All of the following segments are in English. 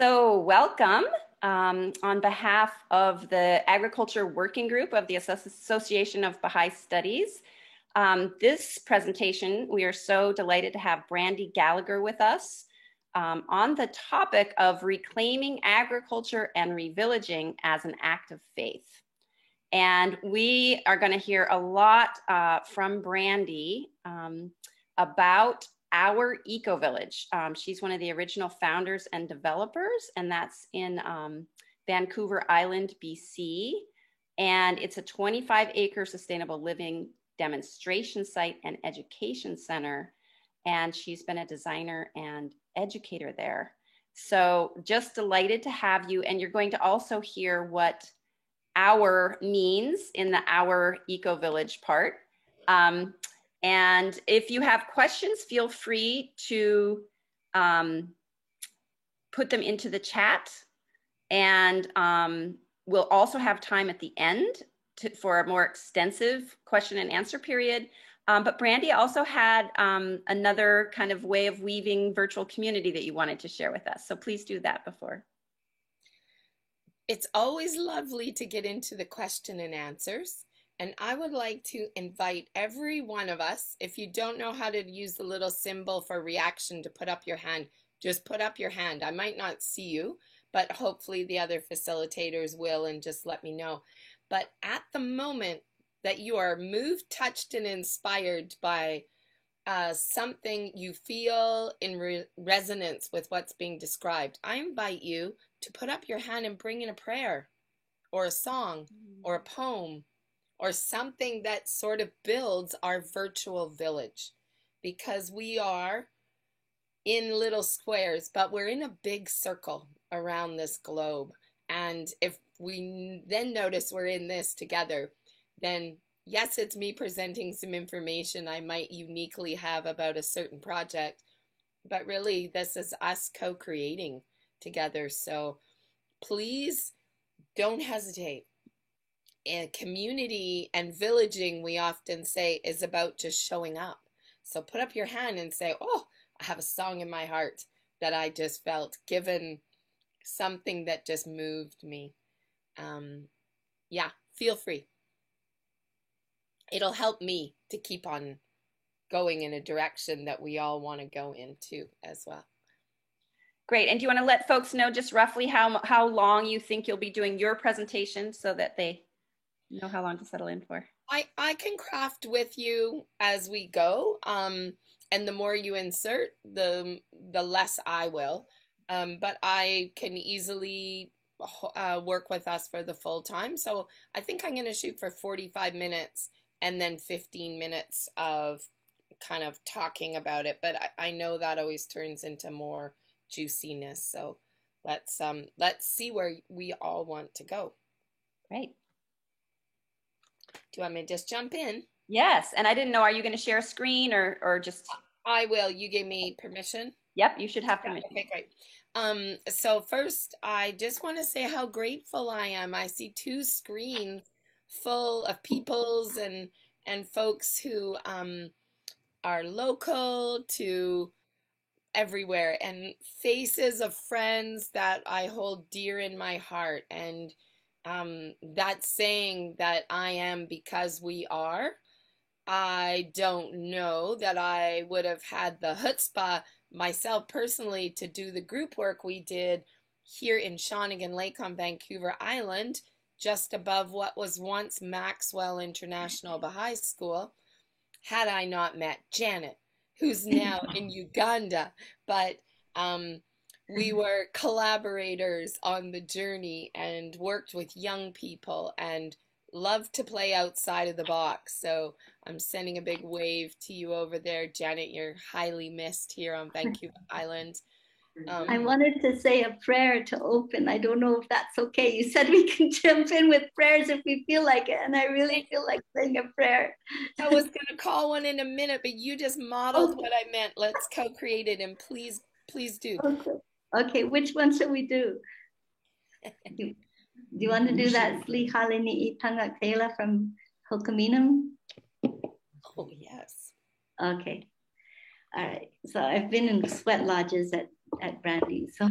So welcome on behalf of the Agriculture Working Group of the Association of Baha'i Studies. This presentation, we are so delighted to have Brandy Gallagher with us on the topic of reclaiming agriculture and revillaging as an act of faith. And we are going to hear a lot from Brandy about Our Eco Village. She's one of the original founders and developers, and that's in Vancouver Island, BC. And it's a 25-acre sustainable living demonstration site and education center. And she's been a designer and educator there. So just delighted to have you. And you're going to also hear what our means in the Our Eco Village part. And if you have questions, feel free to put them into the chat. And we'll also have time at the end for a more extensive question and answer period. But Brandy also had another kind of way of weaving virtual community that you wanted to share with us. So please do that before. It's always lovely to get into the question and answers. And I would like to invite every one of us, if you don't know how to use the little symbol for reaction to put up your hand, just put up your hand. I might not see you, but hopefully the other facilitators will, and just let me know. But at the moment that you are moved, touched, and inspired by something you feel in resonance with what's being described, I invite you to put up your hand and bring in a prayer or a song or a poem or something that sort of builds our virtual village, because we are in little squares, but we're in a big circle around this globe. And if we then notice we're in this together, then yes, it's me presenting some information I might uniquely have about a certain project, but really this is us co-creating together. So please don't hesitate. And community and villaging, we often say, is about just showing up. So put up your hand and say, oh, I have a song in my heart that I just felt, given something that just moved me. Yeah, feel free. It'll help me to keep on going in a direction that we all want to go into as well. Great. And do you want to let folks know just roughly how long you think you'll be doing your presentation so that they know how long to settle in for? I can craft with you as we go. And the more you insert, the less I will. But I can easily work with us for the full time. So I think I'm going to shoot for 45 minutes and then 15 minutes of kind of talking about it. But I know that always turns into more juiciness. So let's see where we all want to go. Great. Do you want me to just jump in? Yes. And I didn't know, are you going to share a screen or just? I will. You gave me permission? Yep, you should have permission. Okay, great. So first, I just want to say how grateful I am. I see two screens full of peoples and folks who are local to everywhere, and faces of friends that I hold dear in my heart. And that saying that I am because we are, I don't know that I would have had the chutzpah myself personally to do the group work we did here in Shawnigan Lake on Vancouver Island, just above what was once Maxwell International Baha'i School, had I not met Janet, who's now in Uganda. But we were collaborators on the journey and worked with young people and loved to play outside of the box. So I'm sending a big wave to you over there, Janet. You're highly missed here on Vancouver Island. I wanted to say a prayer to open. I don't know if that's okay. You said we can jump in with prayers if we feel like it, and I really feel like saying a prayer. I was going to call one in a minute, but you just modeled what I meant. Let's co-create it, and please do. Okay, which one should we do? Do you want to do that Sli Halini Ipanga Kela from Hokaminum? Oh, yes. Okay. All right. So I've been in sweat lodges at at Brandy. So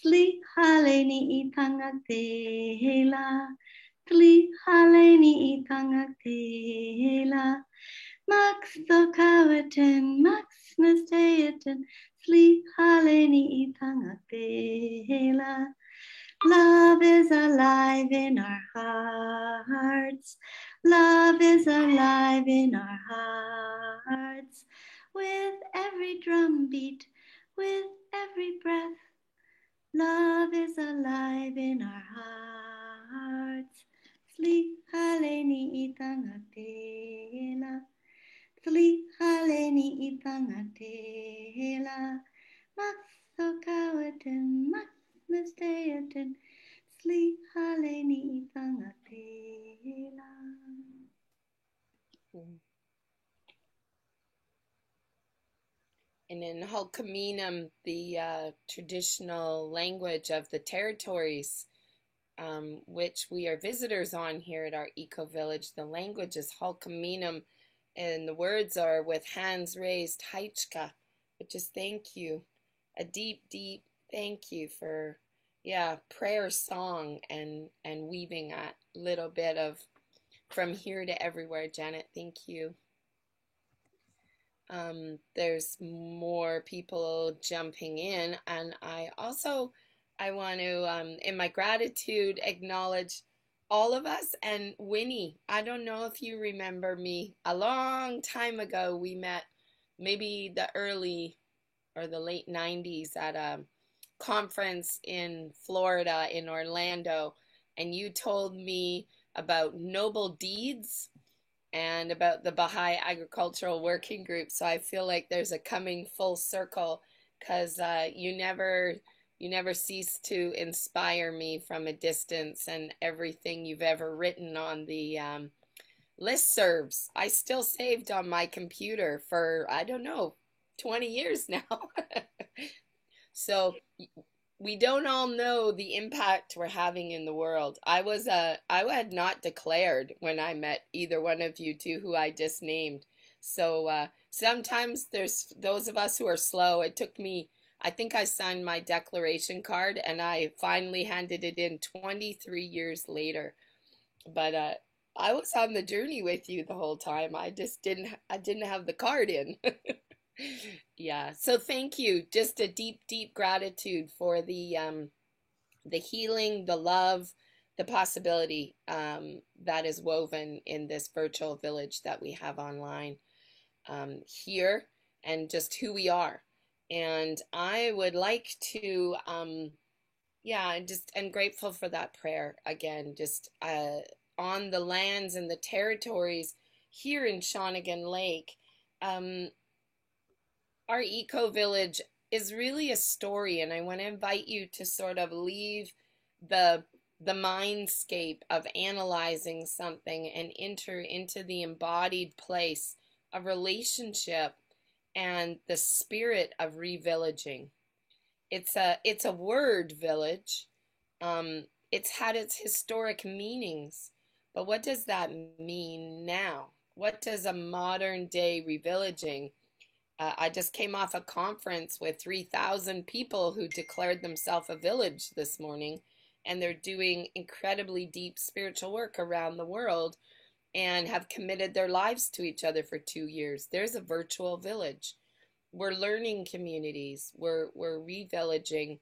Sli haleni itangate hela. Sli haleni itangate hela. Max Thokawatan, Max Nastayaten, Sli haleni itangate hela. Love is alive in our hearts. Love is alive in our hearts. With every drum beat, with every breath, love is alive in our hearts. Sli haleni itangatela. Sli haleni itangatela. Max Sokawatan, Max Nastayaten, Sli haleni itangatela. And in Hulkaminam, the traditional language of the territories, which we are visitors on here at our eco-village, the language is Hulkaminam, and the words are with hands raised, Haichka, which is thank you. A deep, deep thank you for, prayer song and weaving a little bit of from here to everywhere, Janet. Thank you. There's more people jumping in, and I want to, in my gratitude, acknowledge all of us. And Winnie, I don't know if you remember me. A long time ago, we met, maybe the early or the late 90s, at a conference in Florida, in Orlando, and you told me about noble deeds and about the Baha'i Agricultural Working Group. So I feel like there's a coming full circle, because you never cease to inspire me from a distance, and everything you've ever written on the listservs, I still saved on my computer for, I don't know, 20 years now. So we don't all know the impact we're having in the world. I had not declared when I met either one of you two who I just named. So sometimes there's those of us who are slow. It took me, I think I signed my declaration card and I finally handed it in 23 years later. But I was on the journey with you the whole time. I didn't have the card in. Yeah, so thank you. Just a deep, deep gratitude for the healing, the love, the possibility that is woven in this virtual village that we have online here, and just who we are. And I would like to, I'm grateful for that prayer again, just on the lands and the territories here in Shawnigan Lake. Our eco-village is really a story, and I want to invite you to sort of leave the mindscape of analyzing something and enter into the embodied place of relationship and the spirit of revillaging. It's a word, village. It's had its historic meanings, but what does that mean now? What does a modern day revillaging? I just came off a conference with 3,000 people who declared themselves a village this morning, and they're doing incredibly deep spiritual work around the world and have committed their lives to each other for 2 years. There's a virtual village. We're learning communities. We're revillaging.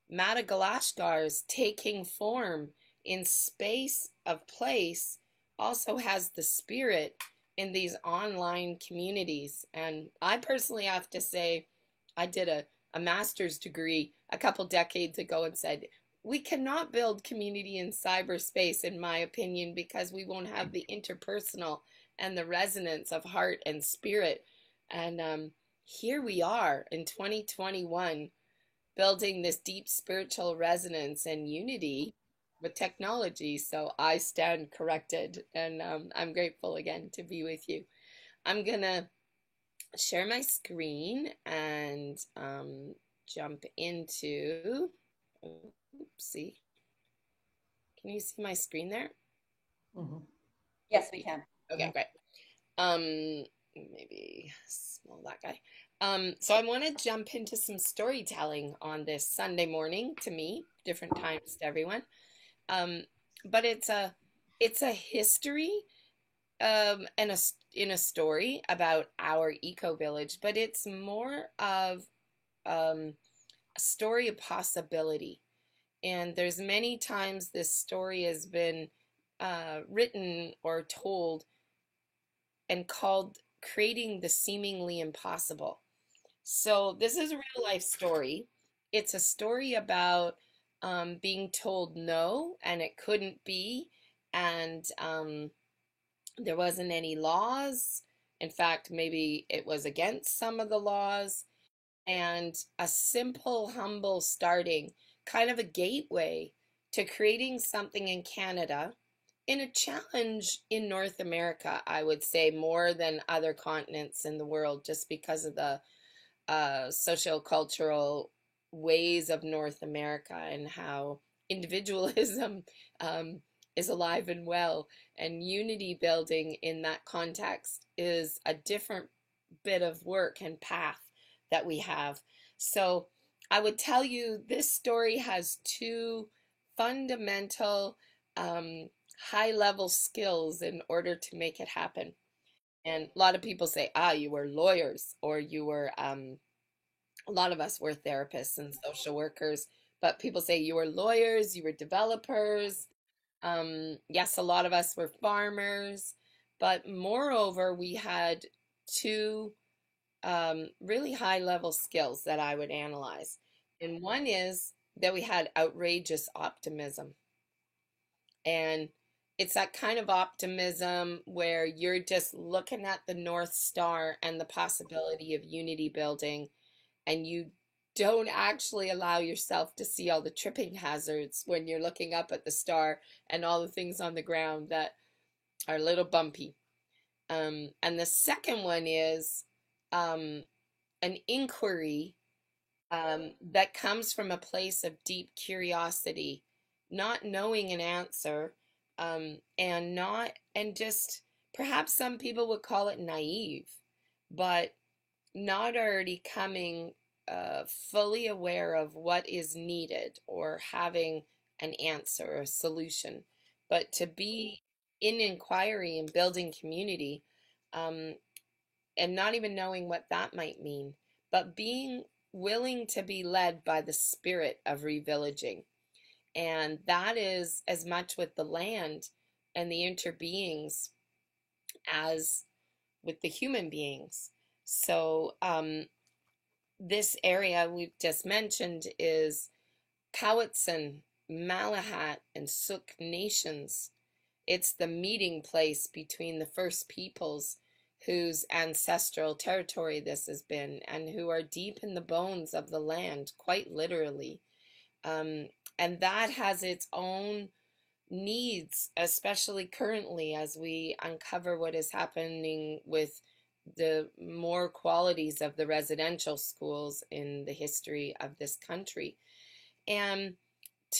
Madagascar is taking form in space of place, also has the spirit in these online communities. And I personally have to say, I did a master's degree a couple decades ago and said, we cannot build community in cyberspace, in my opinion, because we won't have the interpersonal and the resonance of heart and spirit. And here we are in 2021, building this deep spiritual resonance and unity with technology. So I stand corrected, and I'm grateful again to be with you. I'm gonna share my screen and jump into, oopsie. Can you see my screen there? Mm-hmm. Yes, we can. Okay, great. maybe small that guy. So I want to jump into some storytelling on this Sunday morning to me, different times to everyone. Um, but it's a history and in a story about our eco village, but it's more of a story of possibility. And there's many times this story has been written or told and called creating the seemingly impossible. So this is a real life story. It's a story about being told no and it couldn't be, and there wasn't any laws. In fact, maybe it was against some of the laws, and a simple, humble starting, kind of a gateway to creating something in Canada, in a challenge in North America, I would say, more than other continents in the world, just because of the sociocultural ways of North America and how individualism um, is alive and well, and unity building in that context is a different bit of work and path that we have. So I would tell you this story has two fundamental high level skills in order to make it happen. And a lot of people say, you were lawyers, or you were, a lot of us were therapists and social workers, but people say you were lawyers, you were developers. Yes, a lot of us were farmers, but moreover, we had two really high level skills that I would analyze. And one is that we had outrageous optimism. And it's that kind of optimism where you're just looking at the North Star and the possibility of unity building, and you don't actually allow yourself to see all the tripping hazards when you're looking up at the star and all the things on the ground that are a little bumpy. And the second one is um, an inquiry that comes from a place of deep curiosity, not knowing an answer, and just perhaps some people would call it naive, but not already coming fully aware of what is needed or having an answer or a solution, but to be in inquiry and building community, um, and not even knowing what that might mean, but being willing to be led by the spirit of revillaging. And that is as much with the land and the interbeings as with the human beings. So, this area we've just mentioned is Cowichan, Malahat, and Suk nations. It's the meeting place between the First Peoples whose ancestral territory this has been and who are deep in the bones of the land, quite literally. And that has its own needs, especially currently as we uncover what is happening with the more qualities of the residential schools in the history of this country. And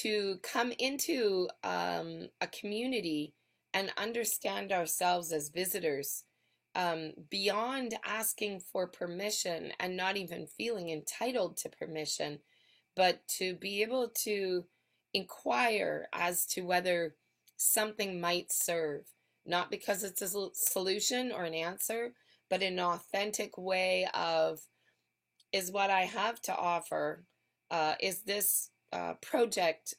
to come into a community and understand ourselves as visitors, beyond asking for permission and not even feeling entitled to permission, but to be able to inquire as to whether something might serve, not because it's a solution or an answer, but an authentic way of, is what I have to offer, is this project,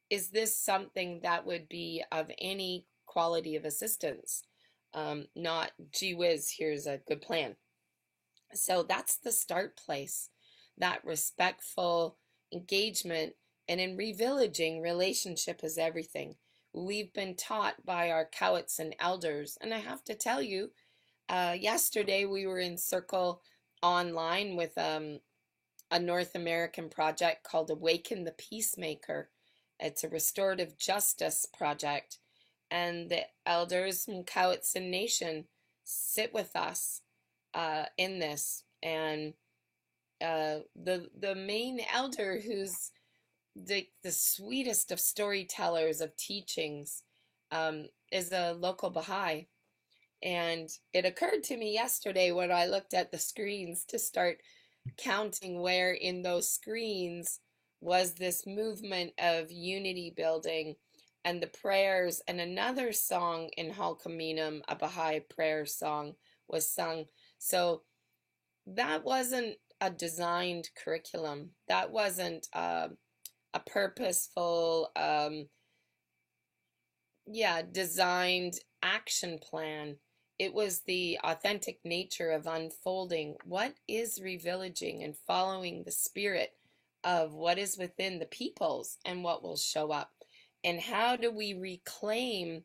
is this something that would be of any quality of assistance? Not, gee whiz, here's a good plan. So that's the start place, that respectful engagement. And in revillaging, relationship is everything. We've been taught by our Cowichan elders. And I have to tell you, yesterday we were in circle online with a North American project called Awaken the Peacemaker. It's a restorative justice project. And the elders from Cowichan Nation sit with us in this. And the main elder, who's the sweetest of storytellers of teachings, is a local Baha'i. And it occurred to me yesterday when I looked at the screens to start counting where in those screens was this movement of unity building and the prayers. And another song in Halkaminum, a Baha'i prayer song, was sung. So that wasn't a designed curriculum. That wasn't a purposeful, designed action plan. It was the authentic nature of unfolding what is revillaging and following the spirit of what is within the peoples and what will show up. And how do we reclaim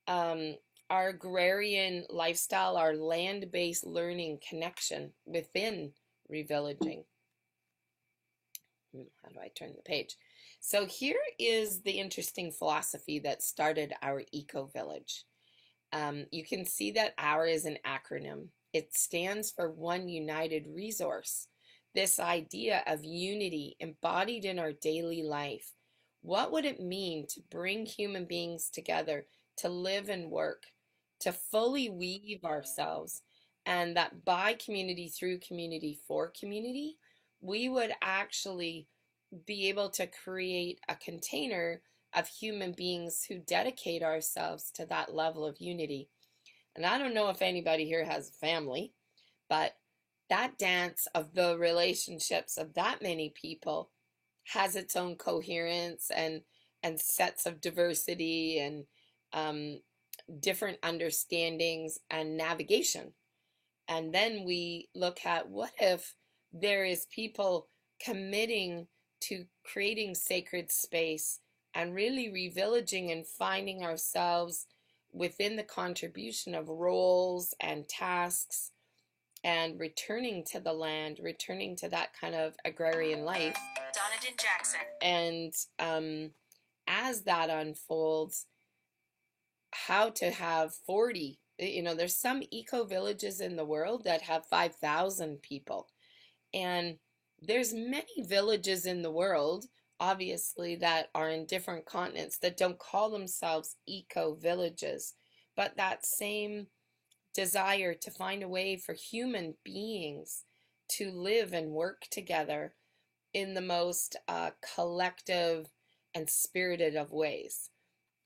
our agrarian lifestyle, our land-based learning connection within revillaging? How do I turn the page? So here is the interesting philosophy that started our eco-village. You can see that OUR is an acronym. It stands for One United Resource. This idea of unity embodied in our daily life. What would it mean to bring human beings together to live and work, to fully weave ourselves, and that by community, through community, for community, we would actually be able to create a container of human beings who dedicate ourselves to that level of unity. And I don't know if anybody here has a family, but that dance of the relationships of that many people has its own coherence and sets of diversity and different understandings and navigation. And then we look at what if there is people committing to creating sacred space and really revillaging and finding ourselves within the contribution of roles and tasks and returning to the land, returning to that kind of agrarian life. Donaden Jackson. And as that unfolds, how to have 40, there's some eco-villages in the world that have 5,000 people. And there's many villages in the world, obviously, that are in different continents that don't call themselves eco-villages, but that same desire to find a way for human beings to live and work together in the most collective and spirited of ways,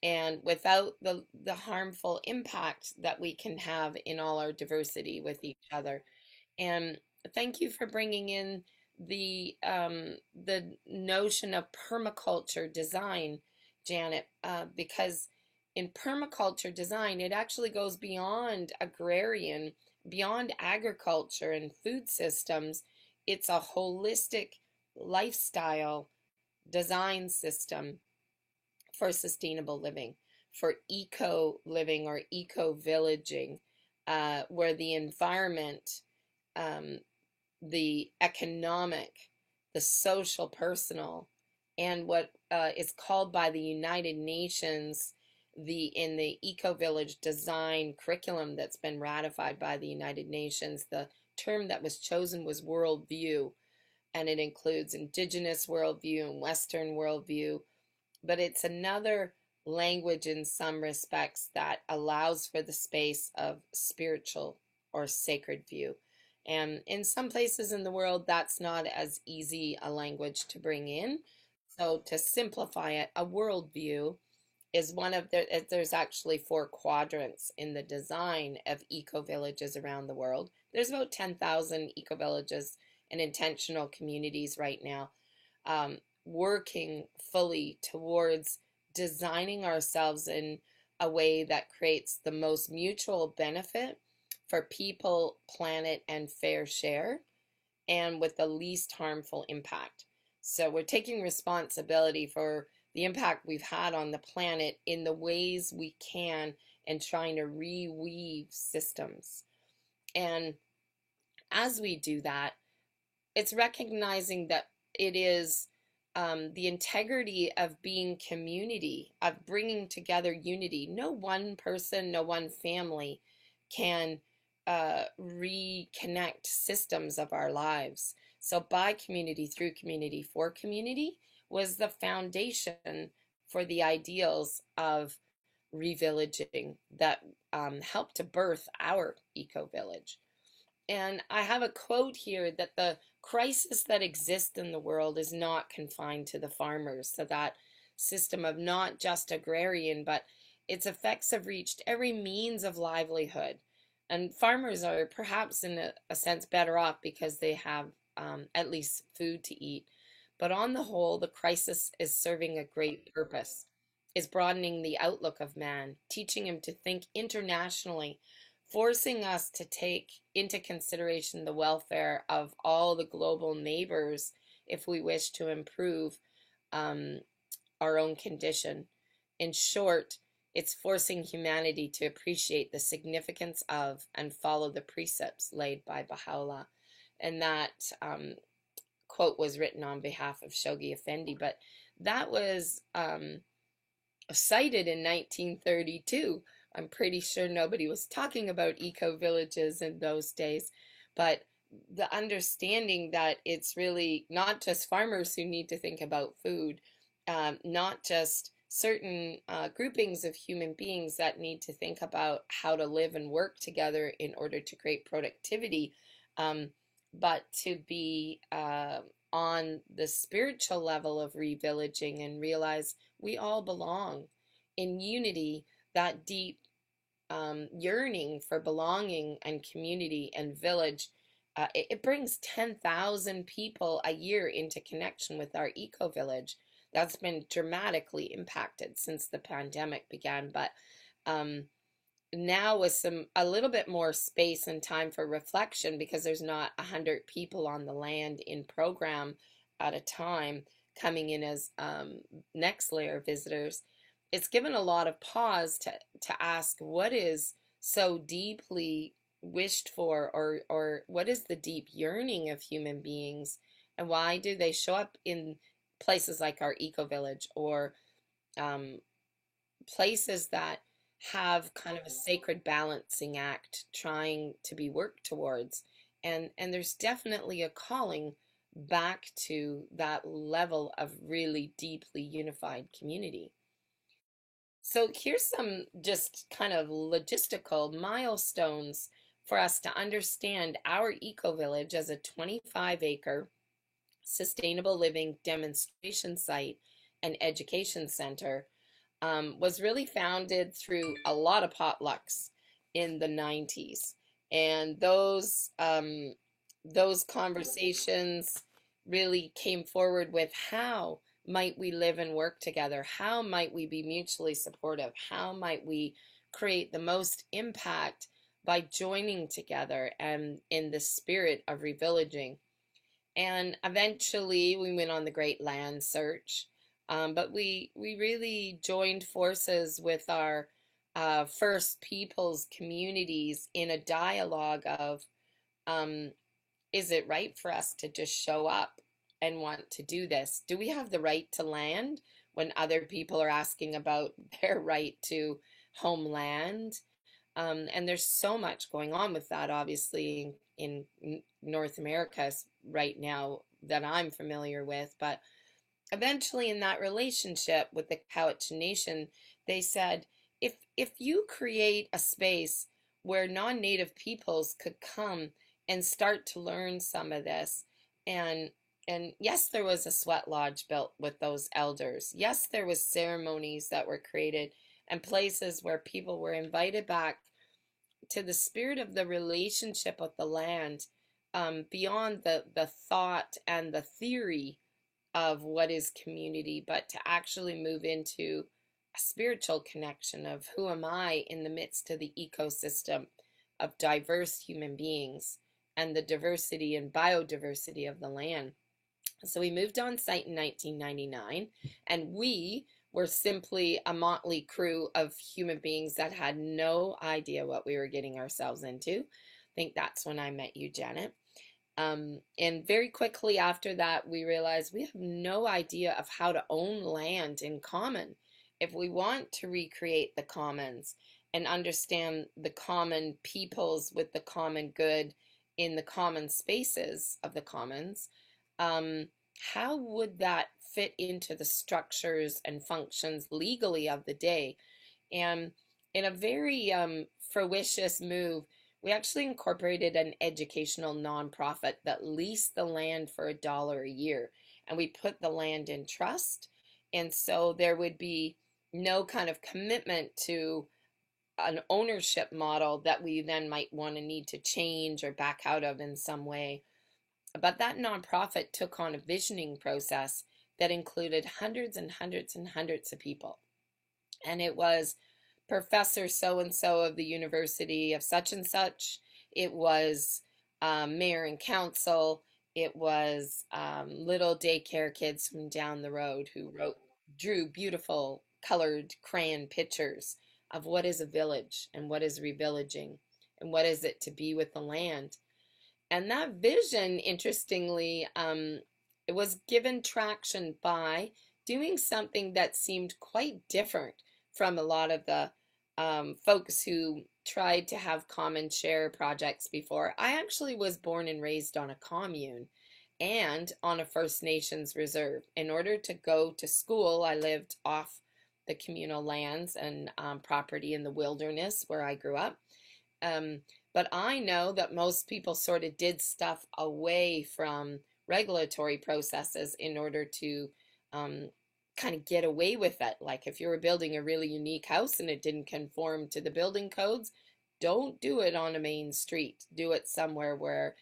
and without the harmful impact that we can have in all our diversity with each other. And thank you for bringing in the notion of permaculture design, Janet, because in permaculture design, it actually goes beyond agrarian, beyond agriculture and food systems. It's a holistic lifestyle design system for sustainable living, for eco living or eco villaging, where the environment, the economic, the social, personal, and what is called by the United Nations in the eco-village design curriculum that's been ratified by the United Nations, the term that was chosen was worldview, and it includes indigenous worldview and Western worldview, but it's another language in some respects that allows for the space of spiritual or sacred view. And in some places in the world, that's not as easy a language to bring in. So to simplify it, a worldview is there's actually 4 quadrants in the design of eco-villages around the world. There's about 10,000 eco-villages and intentional communities right now, working fully towards designing ourselves in a way that creates the most mutual benefit for people, planet, and fair share, and with the least harmful impact. So we're taking responsibility for the impact we've had on the planet in the ways we can and trying to reweave systems. And as we do that, it's recognizing that it is the integrity of being community, of bringing together unity. No one person, no one family can reconnect systems of our lives. So by community, through community, for community was the foundation for the ideals of revillaging that helped to birth our eco-village. And I have a quote here that the crisis that exists in the world is not confined to the farmers, to that system of not just agrarian, but its effects have reached every means of livelihood. And farmers are perhaps in a sense better off because they have at least food to eat. But on the whole, the crisis is serving a great purpose, is broadening the outlook of man, teaching him to think internationally, forcing us to take into consideration the welfare of all the global neighbors if we wish to improve our own condition. In short, it's forcing humanity to appreciate the significance of and follow the precepts laid by Baha'u'llah. And that quote was written on behalf of Shoghi Effendi, but that was cited in 1932. I'm pretty sure nobody was talking about eco-villages in those days, but the understanding that it's really not just farmers who need to think about food, not just certain groupings of human beings that need to think about how to live and work together in order to create productivity, but to be on the spiritual level of revillaging and realize we all belong in unity, that deep yearning for belonging and community and village. It brings 10,000 people a year into connection with our eco-village. That's been dramatically impacted since the pandemic began, but now with a little bit more space and time for reflection, because there's not 100 people on the land in program at a time coming in as next layer visitors, it's given a lot of pause to ask what is so deeply wished for, or what is the deep yearning of human beings, and why do they show up in places like our eco-village, or places that have kind of a sacred balancing act trying to be worked towards. And there's definitely a calling back to that level of really deeply unified community. So here's some just kind of logistical milestones for us to understand our eco-village as a 25-acre sustainable living demonstration site and education center. Was really founded through a lot of potlucks in the 90s. And those conversations really came forward with how might we live and work together? How might we be mutually supportive? How might we create the most impact by joining together and in the spirit of revillaging? And eventually we went on the Great Land Search. But we really joined forces with our First Peoples communities in a dialogue of, is it right for us to just show up and want to do this? Do we have the right to land when other people are asking about their right to homeland? And there's so much going on with that, obviously, in North America right now that I'm familiar with, but eventually in that relationship with the Cowichan Nation, they said, if you create a space where non-native peoples could come and start to learn some of this, and yes, there was a sweat lodge built with those elders. Yes, there was ceremonies that were created and places where people were invited back to the spirit of the relationship with the land, beyond the thought and the theory of what is community, but to actually move into a spiritual connection of who am I in the midst of the ecosystem of diverse human beings and the diversity and biodiversity of the land. So we moved on site in 1999, and we were simply a motley crew of human beings that had no idea what we were getting ourselves into. I think that's when I met you, Janet. And very quickly after that, we realized we have no idea of how to own land in common. If we want to recreate the commons and understand the common peoples with the common good in the common spaces of the commons, how would that fit into the structures and functions legally of the day? And in a very fruitious move, we actually incorporated an educational nonprofit that leased the land for $1 a year. And we put the land in trust. And so there would be no kind of commitment to an ownership model that we then might want to need to change or back out of in some way. But that nonprofit took on a visioning process that included hundreds and hundreds and hundreds of people. And it was Professor so and so of the University of such and such. It was mayor and council. It was little daycare kids from down the road who drew beautiful colored crayon pictures of what is a village and what is revillaging and what is it to be with the land. And that vision, interestingly, it was given traction by doing something that seemed quite different from a lot of the folks who tried to have common share projects before. I actually was born and raised on a commune and on a First Nations reserve. In order to go to school, I lived off the communal lands and property in the wilderness where I grew up. But I know that most people sort of did stuff away from regulatory processes in order to kind of get away with it. Like if you were building a really unique house and it didn't conform to the building codes, don't do it on a main street. Do it somewhere where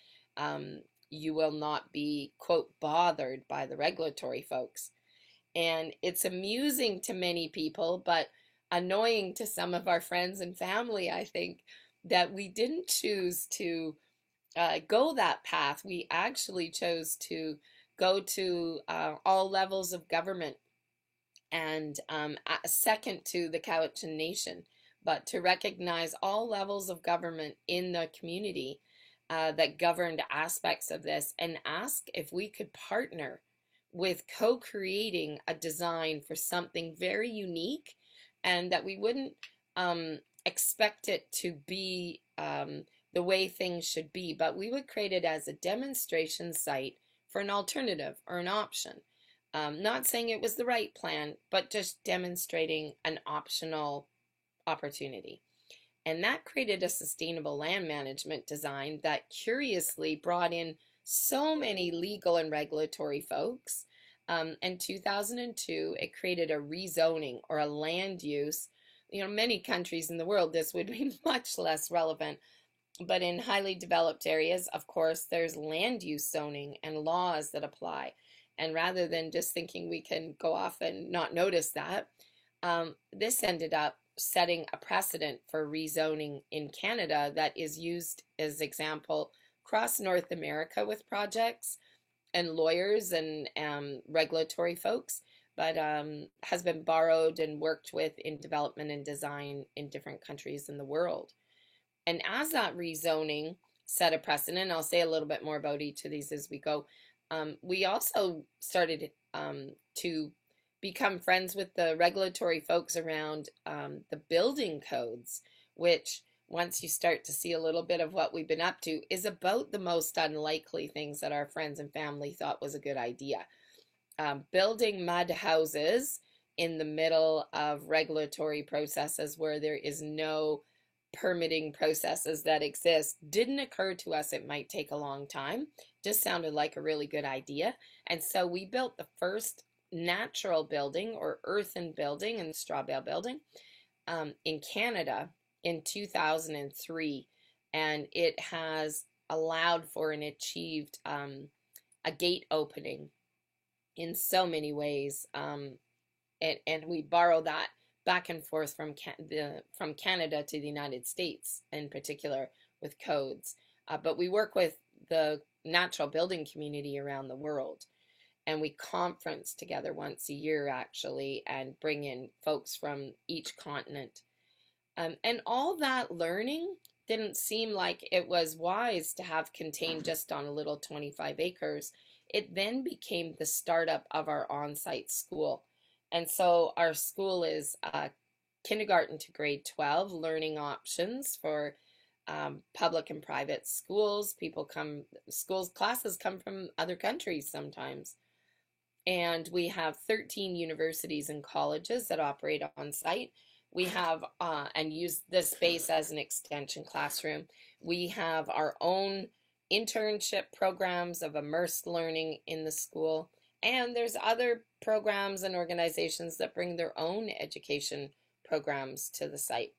you will not be, quote, bothered by the regulatory folks. And it's amusing to many people, but annoying to some of our friends and family, I think, that we didn't choose to go that path. We actually chose to go to all levels of government and second to the Cowichan Nation, but to recognize all levels of government in the community that governed aspects of this and ask if we could partner with co-creating a design for something very unique and that we wouldn't expect it to be the way things should be, but we would create it as a demonstration site for an alternative or an option. Not saying it was the right plan, but just demonstrating an optional opportunity. And that created a sustainable land management design that curiously brought in so many legal and regulatory folks. In 2002, it created a rezoning or a land use. You know, many countries in the world, this would be much less relevant. But in highly developed areas, of course, there's land use zoning and laws that apply. And rather than just thinking we can go off and not notice that, this ended up setting a precedent for rezoning in Canada that is used as example across North America with projects and lawyers and regulatory folks, but has been borrowed and worked with in development and design in different countries in the world. And as that rezoning set a precedent, I'll say a little bit more about each of these as we go. We also started to become friends with the regulatory folks around the building codes, which once you start to see a little bit of what we've been up to is about the most unlikely things that our friends and family thought was a good idea. Building mud houses in the middle of regulatory processes where there is no permitting processes that exist didn't occur to us. It might take a long time. Just sounded like a really good idea. And so we built the first natural building or earthen building and straw bale building in Canada in 2003. And it has allowed for and achieved a gate opening in so many ways. And we borrow that back and forth from Canada to the United States in particular with codes. But we work with the natural building community around the world. And we conference together once a year actually and bring in folks from each continent. And all that learning didn't seem like it was wise to have contained just on a little 25 acres. It then became the startup of our on-site school. And so our school is kindergarten to grade 12, learning options for public and private schools. Classes come from other countries sometimes. And we have 13 universities and colleges that operate on site. We have, and use this space as an extension classroom. We have our own internship programs of immersed learning in the school. And there's other programs and organizations that bring their own education programs to the site.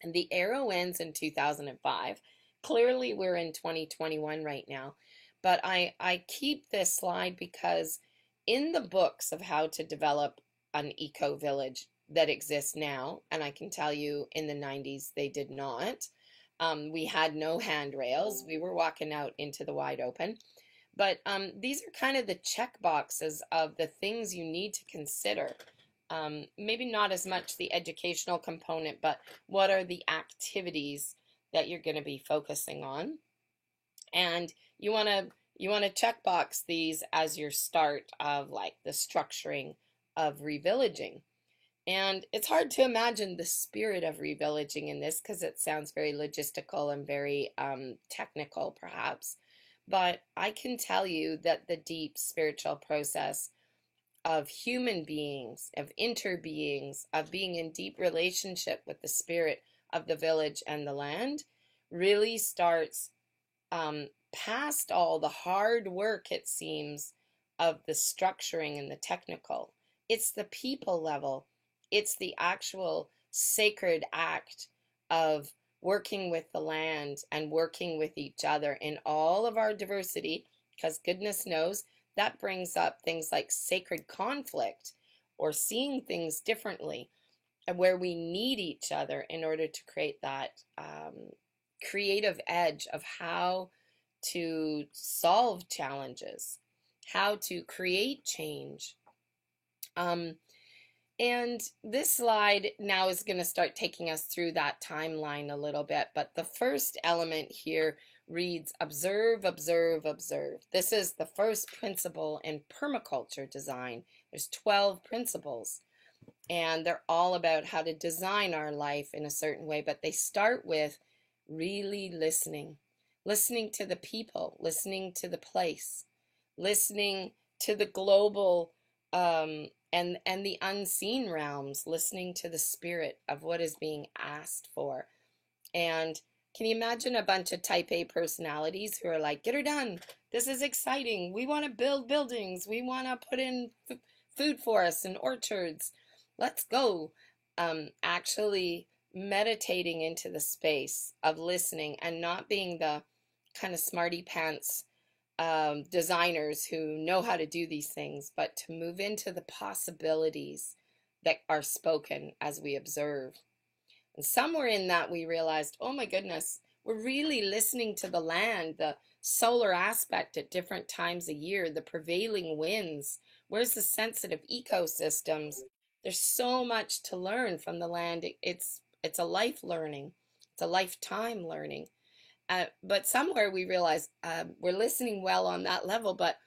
And the arrow ends in 2005. Clearly, we're in 2021 right now. But I keep this slide because in the books of how to develop an eco-village that exists now, and I can tell you in the 90s they did not. We had no handrails. We were walking out into the wide open. But these are kind of the check boxes of the things you need to consider. Maybe not as much the educational component, but what are the activities that you're going to be focusing on? And you want to check box these as your start of like the structuring of revillaging. And it's hard to imagine the spirit of revillaging in this because it sounds very logistical and very technical perhaps. But I can tell you that the deep spiritual process of human beings, of interbeings, of being in deep relationship with the spirit of the village and the land really starts past all the hard work, it seems, of the structuring and the technical. It's the people level. It's the actual sacred act of working with the land and working with each other in all of our diversity, because goodness knows that brings up things like sacred conflict or seeing things differently, and where we need each other in order to create that creative edge of how to solve challenges, how to create change. And this slide now is going to start taking us through that timeline a little bit. But the first element here reads observe, observe, observe. This is the first principle in permaculture design. There's 12 principles, and they're all about how to design our life in a certain way. But they start with really listening, listening to the people, listening to the place, listening to the global and the unseen realms, listening to the spirit of what is being asked for. And can you imagine a bunch of type A personalities who are like, get her done. This is exciting. We want to build buildings. We want to put in food forests and orchards. Let's go. Actually meditating into the space of listening and not being the kind of smarty pants designers who know how to do these things, but to move into the possibilities that are spoken as we observe. And somewhere in that we realized, oh my goodness, we're really listening to the land, the solar aspect at different times a year, the prevailing winds, where's the sensitive ecosystems. There's so much to learn from the land. It's a life learning. It's a lifetime learning. But somewhere we realize we're listening well on that level, but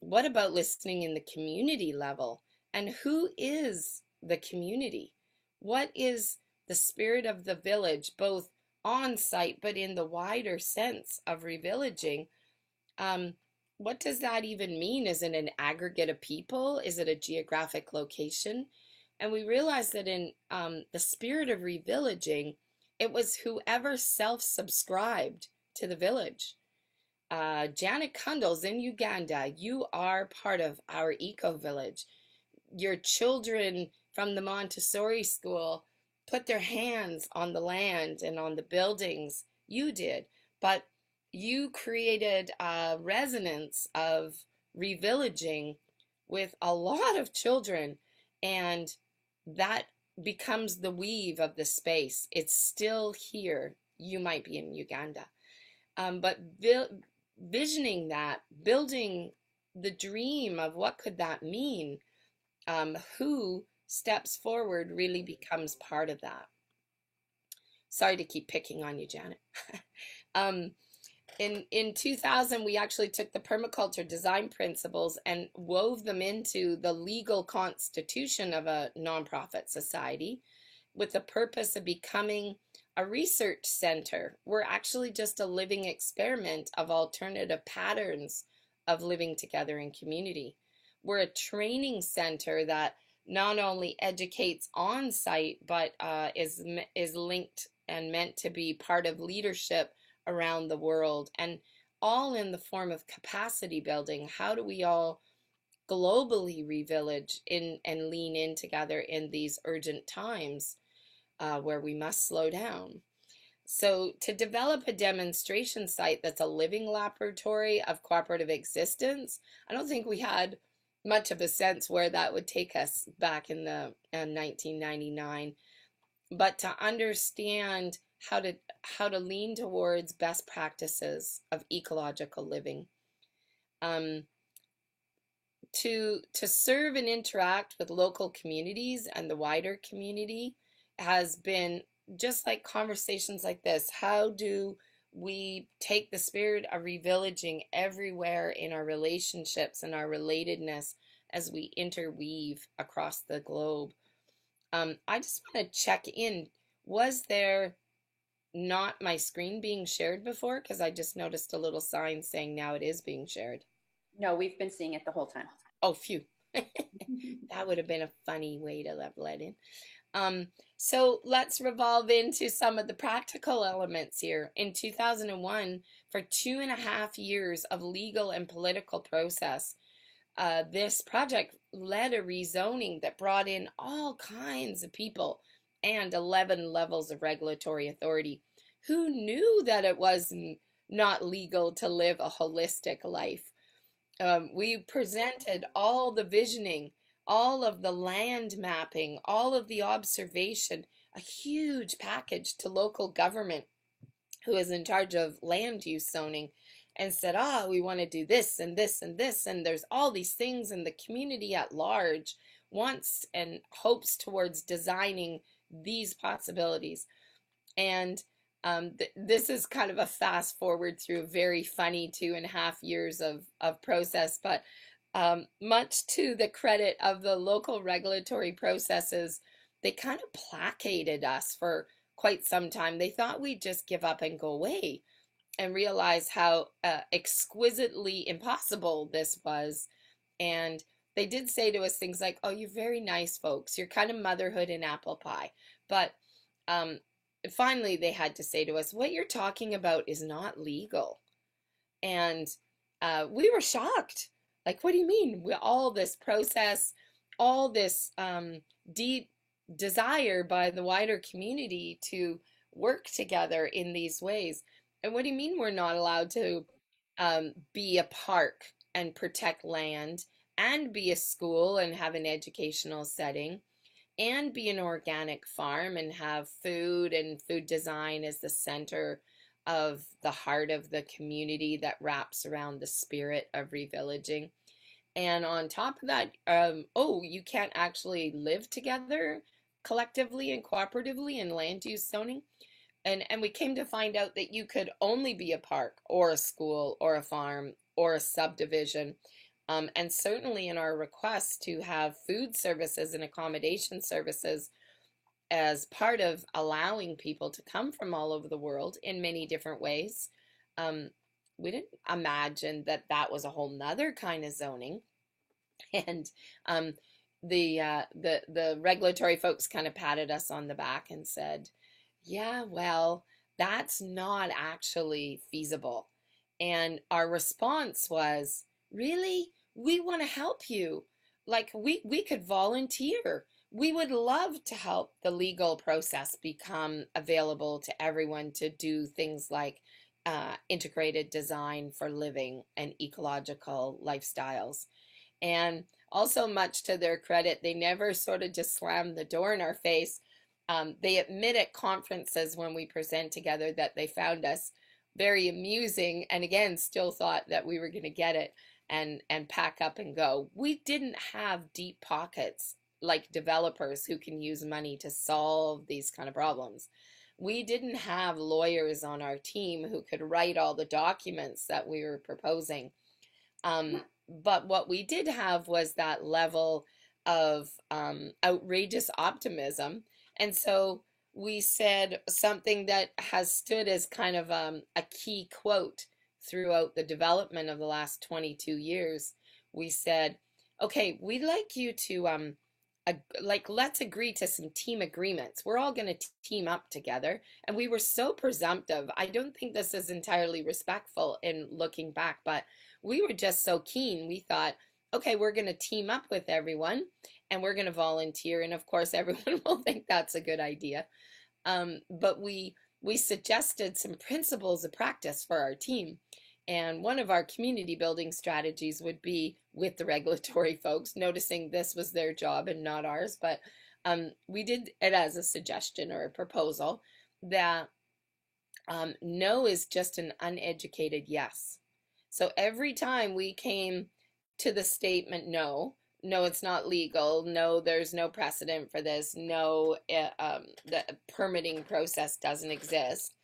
what about listening in the community level? And who is the community? What is the spirit of the village, both on site, but in the wider sense of revillaging? What does that even mean? Is it an aggregate of people? Is it a geographic location? And we realized that in the spirit of revillaging, it was whoever self-subscribed to the village. Janet Kundles in Uganda, you are part of our eco-village. Your children from the Montessori school put their hands on the land and on the buildings. You did, but you created a resonance of revillaging with a lot of children, and that becomes the weave of the space. It's still here. You might be in Uganda. But visioning that, building the dream of what could that mean, who steps forward really becomes part of that. Sorry to keep picking on you, Janet. In 2000, we actually took the permaculture design principles and wove them into the legal constitution of a nonprofit society with the purpose of becoming a research center. We're actually just a living experiment of alternative patterns of living together in community. We're a training center that not only educates on site, but is linked and meant to be part of leadership around the world, and all in the form of capacity building. How do we all globally revillage in and lean in together in these urgent times where we must slow down? So to develop a demonstration site that's a living laboratory of cooperative existence, I don't think we had much of a sense where that would take us back in the 1999. But to understand how to lean towards best practices of ecological living, to serve and interact with local communities and the wider community has been just like conversations like this. How do we take the spirit of revillaging everywhere in our relationships and our relatedness as we interweave across the globe? I just want to check in. Was there not my screen being shared before? Because I just noticed a little sign saying now it is being shared. No, we've been seeing it the whole time. Oh, phew. That would have been a funny way to have let in. So let's revolve into some of the practical elements here. In 2001, for 2.5 years of legal and political process, this project led a rezoning that brought in all kinds of people and 11 levels of regulatory authority. Who knew that it was not legal to live a holistic life? We presented all the visioning, all of the land mapping, all of the observation, a huge package to local government who is in charge of land use zoning, and said, we want to do this and this and this, and there's all these things, and the community at large wants and hopes towards designing these possibilities. And this is kind of a fast forward through a very funny 2.5 years of process, but much to the credit of the local regulatory processes, they kind of placated us for quite some time. They thought we'd just give up and go away, and realize how exquisitely impossible this was. And they did say to us things like, oh, you're very nice folks, you're kind of motherhood and apple pie. But finally they had to say to us, what you're talking about is not legal. And we were shocked. Like, what do you mean? All this process, all this deep desire by the wider community to work together in these ways. And what do you mean we're not allowed to be a park and protect land, and be a school and have an educational setting, and be an organic farm and have food and food design as the center of the heart of the community that wraps around the spirit of revillaging? And on top of that, you can't actually live together collectively and cooperatively in land use zoning. And we came to find out that you could only be a park or a school or a farm or a subdivision. And certainly in our request to have food services and accommodation services as part of allowing people to come from all over the world in many different ways, we didn't imagine that that was a whole nother kind of zoning. And the regulatory folks kind of patted us on the back and said, yeah, well, that's not actually feasible. And our response was, really? We want to help you. Like, we could volunteer. We would love to help the legal process become available to everyone to do things like integrated design for living and ecological lifestyles. And also, much to their credit, they never sort of just slammed the door in our face. They admit at conferences when we present together that they found us very amusing, and again, still thought that we were going to get it and pack up and go. We didn't have deep pockets like developers who can use money to solve these kind of problems. We didn't have lawyers on our team who could write all the documents that we were proposing. But what we did have was that level of outrageous optimism. And so we said something that has stood as kind of a key quote throughout the development of the last 22 years. We said, okay, we'd like you to like, let's agree to some team agreements. We're all going to team up together. And we were so presumptive. I don't think this is entirely respectful in looking back, but we were just so keen. We thought, okay, we're going to team up with everyone and we're going to volunteer. And of course, everyone will think that's a good idea. But we suggested some principles of practice for our team. And one of our community building strategies would be with the regulatory folks, noticing this was their job and not ours. But we did it as a suggestion or a proposal that no is just an uneducated yes. So every time we came to the statement no, no, it's not legal, no, there's no precedent for this, no, the permitting process doesn't exist,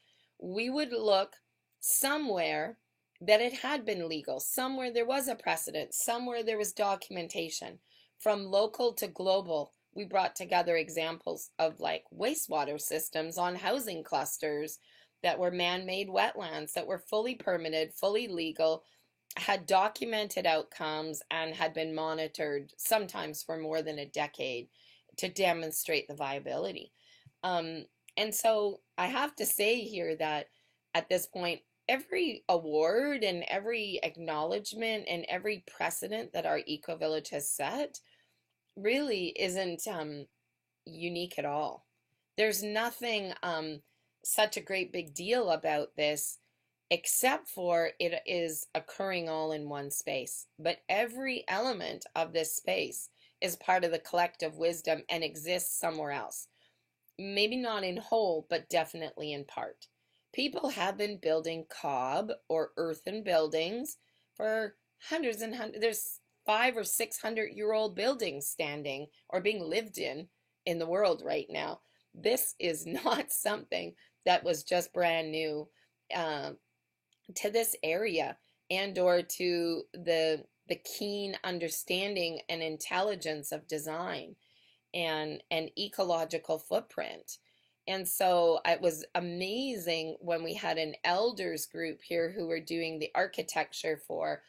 we would look somewhere that it had been legal, somewhere there was a precedent, somewhere there was documentation. From local to global, we brought together examples of like wastewater systems on housing clusters that were man-made wetlands that were fully permitted, fully legal, had documented outcomes, and had been monitored sometimes for more than a decade to demonstrate the viability. And so I have to say here that at this point, every award and every acknowledgement and every precedent that our eco-village has set really isn't unique at all. There's nothing such a great big deal about this, except for it is occurring all in one space. But every element of this space is part of the collective wisdom and exists somewhere else. Maybe not in whole, but definitely in part. People have been building cob or earthen buildings for hundreds and hundreds. There's 500 or 600-year-old buildings standing or being lived in the world right now. This is not something that was just brand new to this area and or to the keen understanding and intelligence of design and ecological footprint. And so it was amazing when we had an elders group here who were doing the architecture for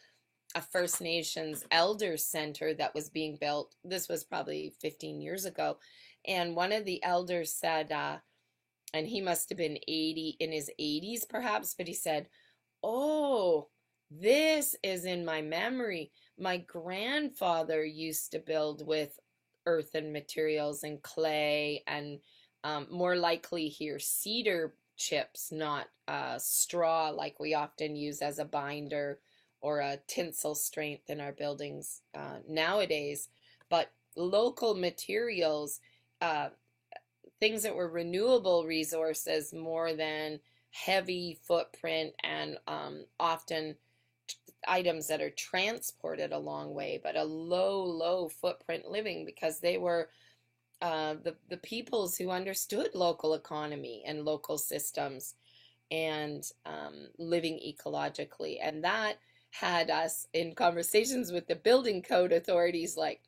a First Nations elders center that was being built. This was probably 15 years ago. And one of the elders said, and he must have been 80, in his 80s perhaps, but he said, "Oh, this is in my memory. My grandfather used to build with earthen materials and clay and more likely here cedar chips, not straw like we often use as a binder or a tinsel strength in our buildings nowadays, but local materials, things that were renewable resources more than heavy footprint and often items that are transported a long way, but a low footprint living because they were the peoples who understood local economy and local systems and living ecologically. And that had us in conversations with the building code authorities like,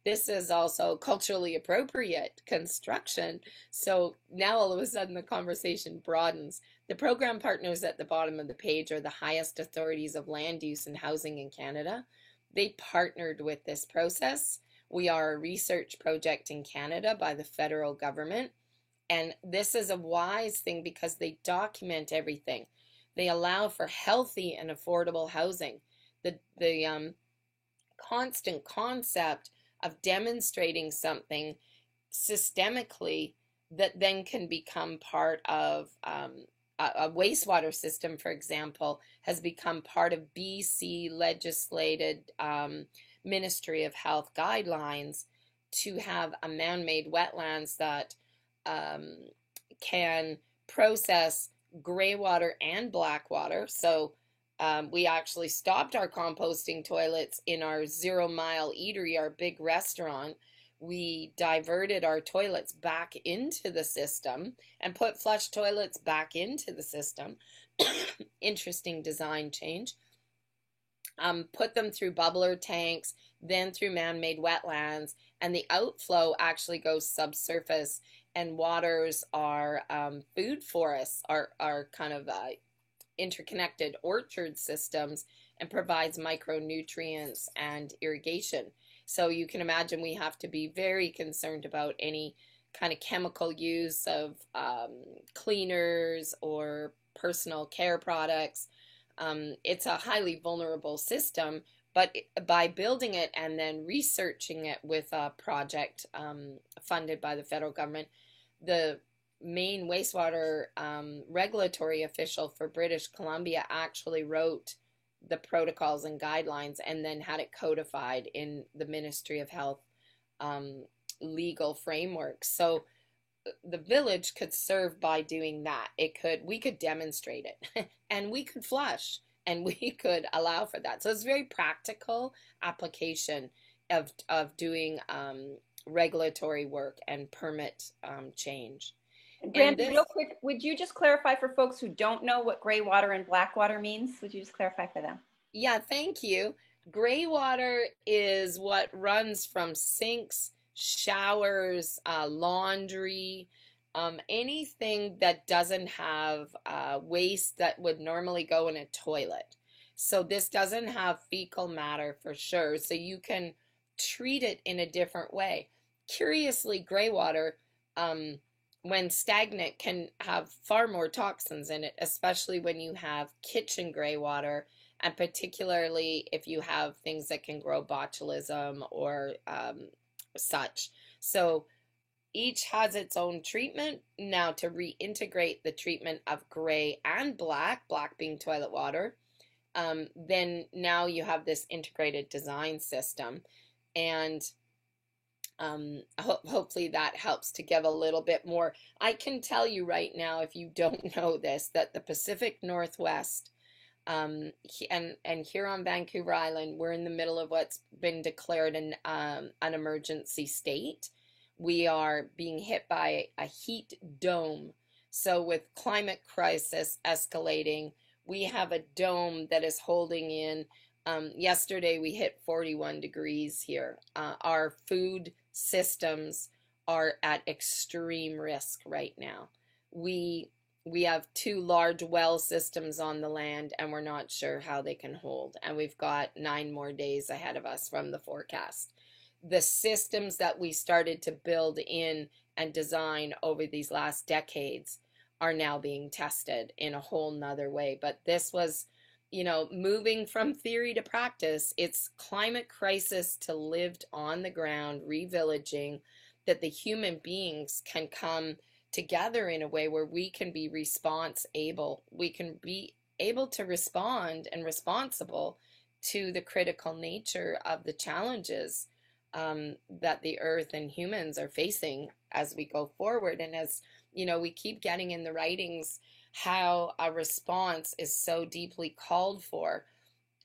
this is also culturally appropriate construction. So now all of a sudden the conversation broadens. The program partners at the bottom of the page are the highest authorities of land use and housing in Canada. They partnered with this process. We are a research project in Canada by the federal government. And this is a wise thing because they document everything. They allow for healthy and affordable housing. The constant concept of demonstrating something systemically that then can become part of a wastewater system, for example, has become part of BC legislated Ministry of Health guidelines to have a man-made wetlands that can process gray water and black water. So we actually stopped our composting toilets in our 0 Mile Eatery, our big restaurant. We diverted our toilets back into the system and put flush toilets back into the system. Interesting design change. Put them through bubbler tanks, then through man-made wetlands, and the outflow actually goes subsurface, and waters are food forests, are kind of interconnected orchard systems, and provides micronutrients and irrigation. So you can imagine we have to be very concerned about any kind of chemical use of cleaners or personal care products. It's a highly vulnerable system, but by building it and then researching it with a project funded by the federal government, the main wastewater regulatory official for British Columbia actually wrote the protocols and guidelines and then had it codified in the Ministry of Health legal framework. So the village could serve by doing that. We could demonstrate it and we could flush and we could allow for that. So it's a very practical application of doing regulatory work and permit change. Brandy, real quick, would you just clarify for folks who don't know what gray water and black water means? Would you just clarify for them? Yeah, thank you. Gray water is what runs from sinks, showers, laundry, anything that doesn't have waste that would normally go in a toilet. So this doesn't have fecal matter for sure. So you can treat it in a different way. Curiously, gray water, when stagnant, can have far more toxins in it, especially when you have kitchen gray water, and particularly if you have things that can grow botulism or such. So each has its own treatment. Now to reintegrate the treatment of gray and black being toilet water, then now you have this integrated design system. And hopefully that helps to give a little bit more. I can tell you right now, if you don't know this, that the Pacific Northwest and here on Vancouver Island, we're in the middle of what's been declared an emergency state. We are being hit by a heat dome. So with climate crisis escalating, we have a dome that is holding in. Yesterday we hit 41 degrees here. Our food systems are at extreme risk right now. We have 2 large well systems on the land, and we're not sure how they can hold. And we've got 9 more days ahead of us from the forecast. The systems that we started to build in and design over these last decades are now being tested in a whole nother way. But this was, moving from theory to practice. It's climate crisis to lived on the ground, revillaging, that the human beings can come together in a way where we can be response able. We can be able to respond and responsible to the critical nature of the challenges that the earth and humans are facing as we go forward. And as we keep getting in the writings how a response is so deeply called for.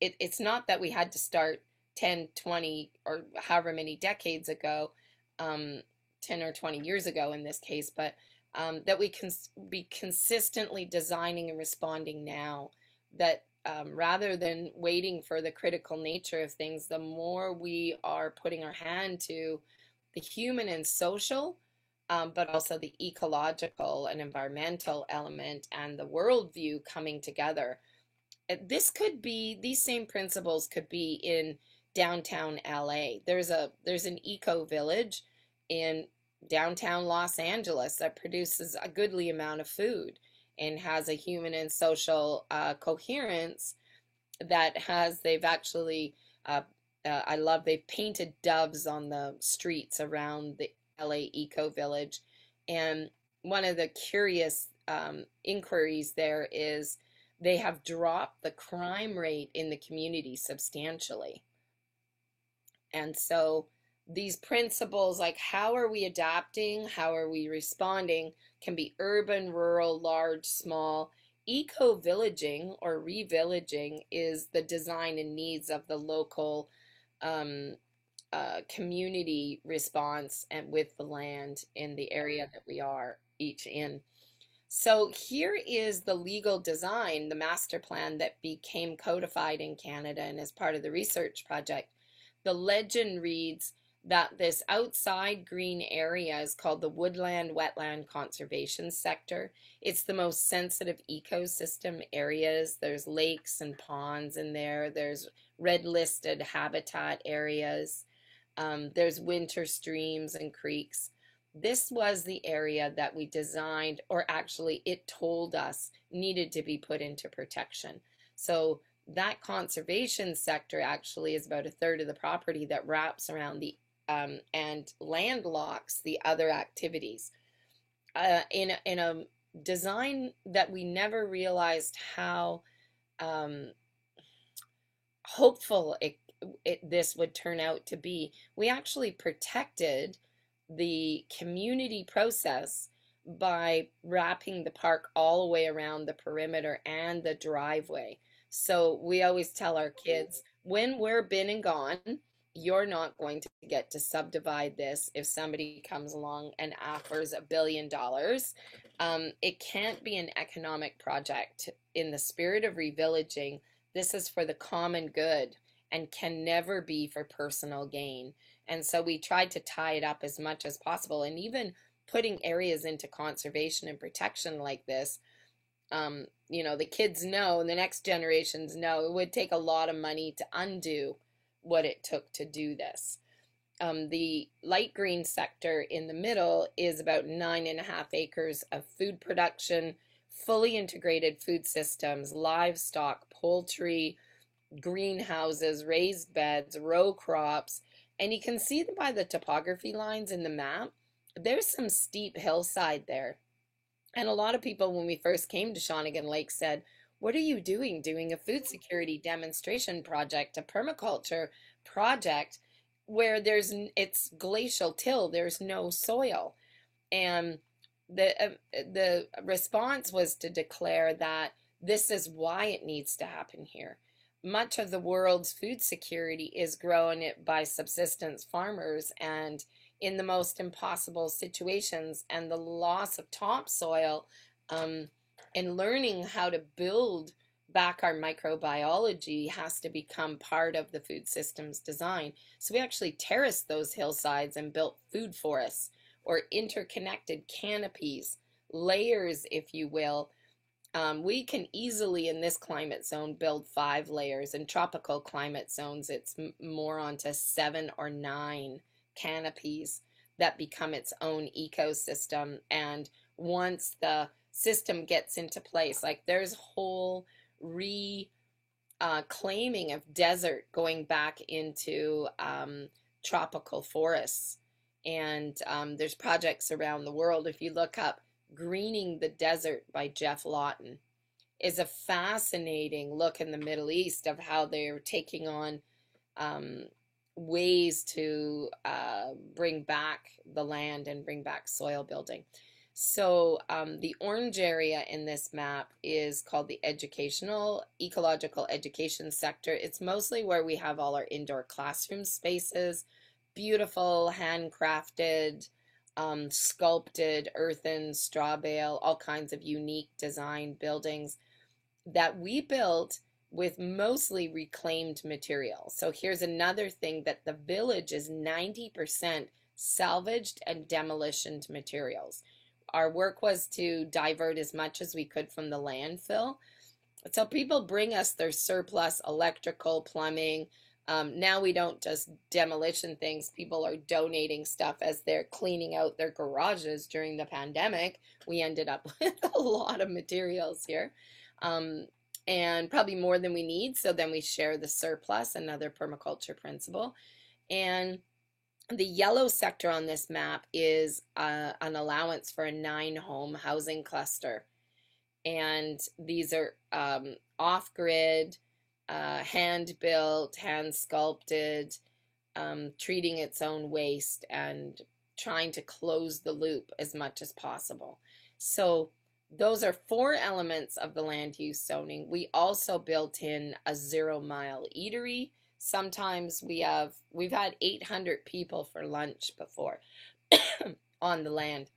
It's not that we had to start 10, 20, or however many decades ago, 10 or 20 years ago in this case, but that we can be consistently designing and responding now, that rather than waiting for the critical nature of things, the more we are putting our hand to the human and social, but also the ecological and environmental element and the worldview coming together. These same principles could be in downtown LA. There's an eco village in downtown Los Angeles that produces a goodly amount of food and has a human and social coherence they've actually, they've painted doves on the streets around the LA Eco Village. And one of the curious inquiries there is they have dropped the crime rate in the community substantially. And so these principles, like how are we adapting, how are we responding, can be urban, rural, large, small. Eco-villaging or revillaging is the design and needs of the local community response and with the land in the area that we are each in. So here is the legal design, the master plan that became codified in Canada and as part of the research project. The legend reads that this outside green area is called the Woodland Wetland Conservation Sector. It's the most sensitive ecosystem areas. There's lakes and ponds in there. There's red listed habitat areas. There's winter streams and creeks. This was the area that we designed, or actually it told us needed to be put into protection. So that conservation sector actually is about a third of the property that wraps around the and landlocks the other activities. In a design that we never realized how hopeful this would turn out to be, we actually protected the community process by wrapping the park all the way around the perimeter and the driveway. So we always tell our kids, when we're been and gone, you're not going to get to subdivide this if somebody comes along and offers $1 billion. It can't be an economic project. In the spirit of revillaging, this is for the common good and can never be for personal gain. And so we tried to tie it up as much as possible. And even putting areas into conservation and protection like this, the kids know, and the next generations know, it would take a lot of money to undo what it took to do this. The light green sector in the middle is about 9.5 acres of food production, fully integrated food systems, livestock, poultry, greenhouses, raised beds, row crops. And you can see by the topography lines in the map, there's some steep hillside there. And a lot of people, when we first came to Shawnigan Lake, said, what are you doing a food security demonstration project, a permaculture project where it's glacial till, there's no soil? And the response was to declare that this is why it needs to happen here. Much of the world's food security is grown by subsistence farmers, and in the most impossible situations, and the loss of topsoil, and learning how to build back our microbiology has to become part of the food systems design. So we actually terraced those hillsides and built food forests, or interconnected canopies, layers, if you will. We can easily, in this climate zone, build 5 layers. In tropical climate zones, it's more onto 7 or 9 canopies that become its own ecosystem. And once the system gets into place, like there's whole claiming of desert going back into tropical forests. And there's projects around the world. If you look up Greening the Desert by Jeff Lawton, is a fascinating look in the Middle East of how they're taking on ways to bring back the land and bring back soil building. So the orange area in this map is called the educational, ecological education sector. It's mostly where we have all our indoor classroom spaces, beautiful, handcrafted, sculpted, earthen, straw bale, all kinds of unique design buildings that we built with mostly reclaimed material. So here's another thing, that the village is 90% salvaged and demolitioned materials. Our work was to divert as much as we could from the landfill. So people bring us their surplus electrical, plumbing. Now we don't just demolition things. People are donating stuff as they're cleaning out their garages during the pandemic. We ended up with a lot of materials here, and probably more than we need. So then we share the surplus, another permaculture principle. And the yellow sector on this map is an allowance for a 9-home housing cluster. And these are off-grid, hand-built, hand-sculpted, treating its own waste and trying to close the loop as much as possible. So those are 4 elements of the land use zoning. We also built in a 0-mile eatery. Sometimes we've had 800 people for lunch before on the land.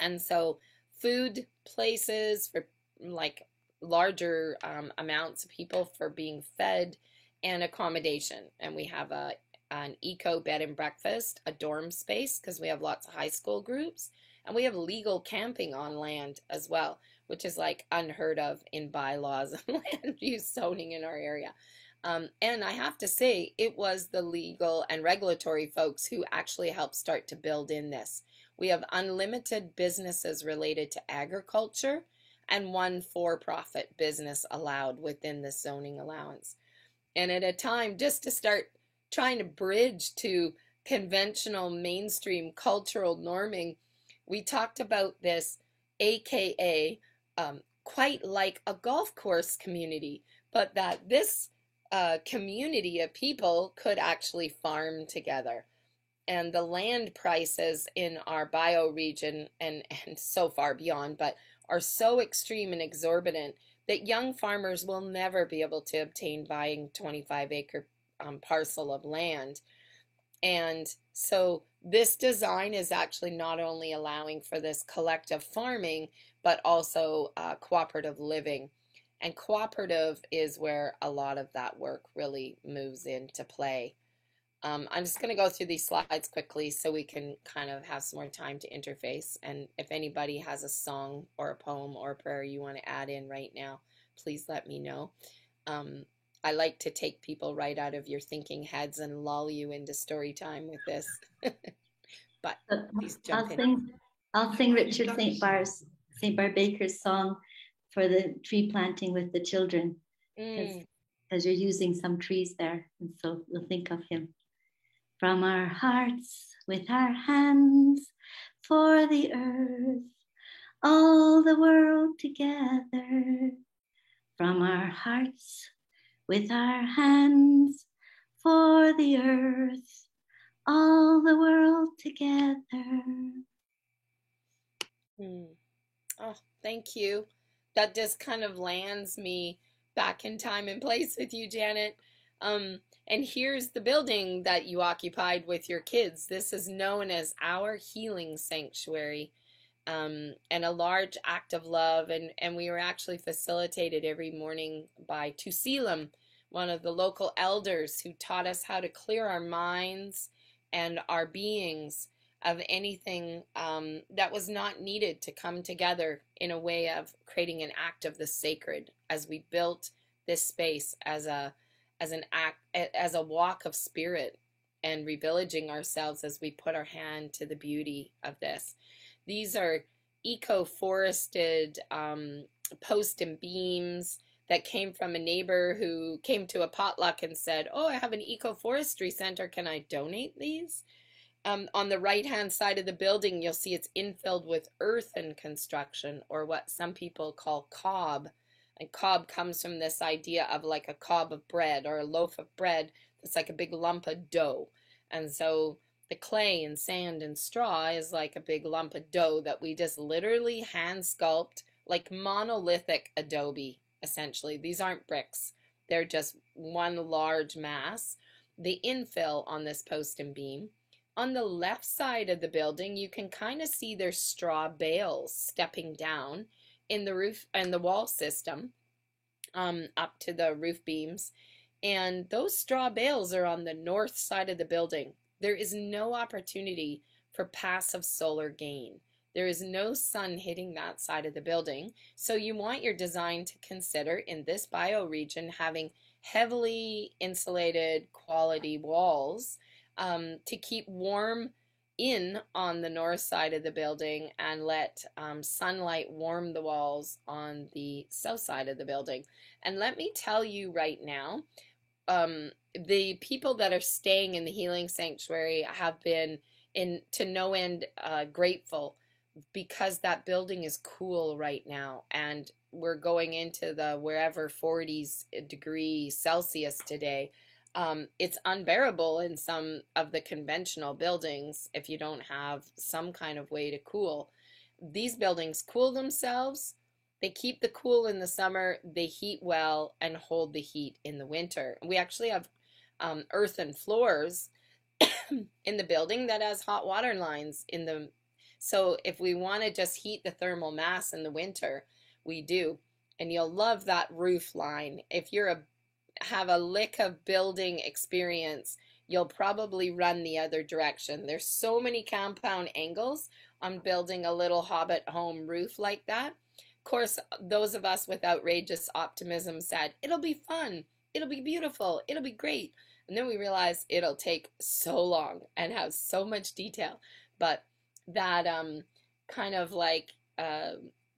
And so food places for like larger amounts of people for being fed, and accommodation. And we have an eco bed and breakfast, a dorm space, because we have lots of high school groups, and we have legal camping on land as well, which is like unheard of in bylaws and land use zoning in our area. And I have to say, it was the legal and regulatory folks who actually helped start to build in this. We have unlimited businesses related to agriculture and one for-profit business allowed within the zoning allowance. And at a time just to start trying to bridge to conventional mainstream cultural norming, we talked about this, AKA, quite like a golf course community, but that this community of people could actually farm together. And the land prices in our bioregion and so far beyond, but are so extreme and exorbitant that young farmers will never be able to obtain buying 25-acre parcel of land. And so this design is actually not only allowing for this collective farming, but also cooperative living. And cooperative is where a lot of that work really moves into play. I'm just going to go through these slides quickly so we can kind of have some more time to interface. And if anybody has a song or a poem or a prayer you want to add in right now, please let me know. I like to take people right out of your thinking heads and lull you into story time with this. But please jump in. I'll sing Richard St. Bar Baker's song for the tree planting with the children, because you're using some trees there, and so we'll think of him. From our hearts, with our hands, for the earth, all the world together. From our hearts, with our hands, for the earth, all the world together. Oh, thank you. That just kind of lands me back in time and place with you, Janet. And here's the building that you occupied with your kids. This is known as our healing sanctuary, and a large act of love. And we were actually facilitated every morning by Tusilam, one of the local elders, who taught us how to clear our minds and our beings of anything that was not needed to come together in a way of creating an act of the sacred, as we built this space as an act, as a walk of spirit, and revillaging ourselves as we put our hand to the beauty of this. These are eco-forested post and beams that came from a neighbor who came to a potluck and said, "Oh, I have an eco-forestry center. Can I donate these?" On the right-hand side of the building, you'll see it's infilled with earthen construction, or what some people call cob. And cob comes from this idea of like a cob of bread or a loaf of bread that's like a big lump of dough. And so the clay and sand and straw is like a big lump of dough that we just literally hand sculpt, like monolithic adobe, essentially. These aren't bricks. They're just one large mass. The infill on this post and beam. On the left side of the building, you can kind of see there's straw bales stepping down in the roof and the wall system up to the roof beams. And those straw bales are on the north side of the building. There is no opportunity for passive solar gain. There is no sun hitting that side of the building. So you want your design to consider, in this bioregion, having heavily insulated quality walls to keep warm in on the north side of the building and let sunlight warm the walls on the south side of the building. And let me tell you right now, the people that are staying in the healing sanctuary have been to no end grateful, because that building is cool right now, and we're going into the wherever 40s degrees Celsius today. It's unbearable in some of the conventional buildings if you don't have some kind of way to cool. These buildings cool themselves. They keep the cool in the summer, they heat well, and hold the heat in the winter. We actually have earthen floors in the building that has hot water lines in them. So if we want to just heat the thermal mass in the winter, we do. And you'll love that roof line. If you're have a lick of building experience, you'll probably run the other direction. There's so many compound angles on building a little hobbit home roof like that. Of course, those of us with outrageous optimism said, it'll be fun. it'll be beautiful, it'll be great. And then we realized it'll take so long and have so much detail. But that kind of like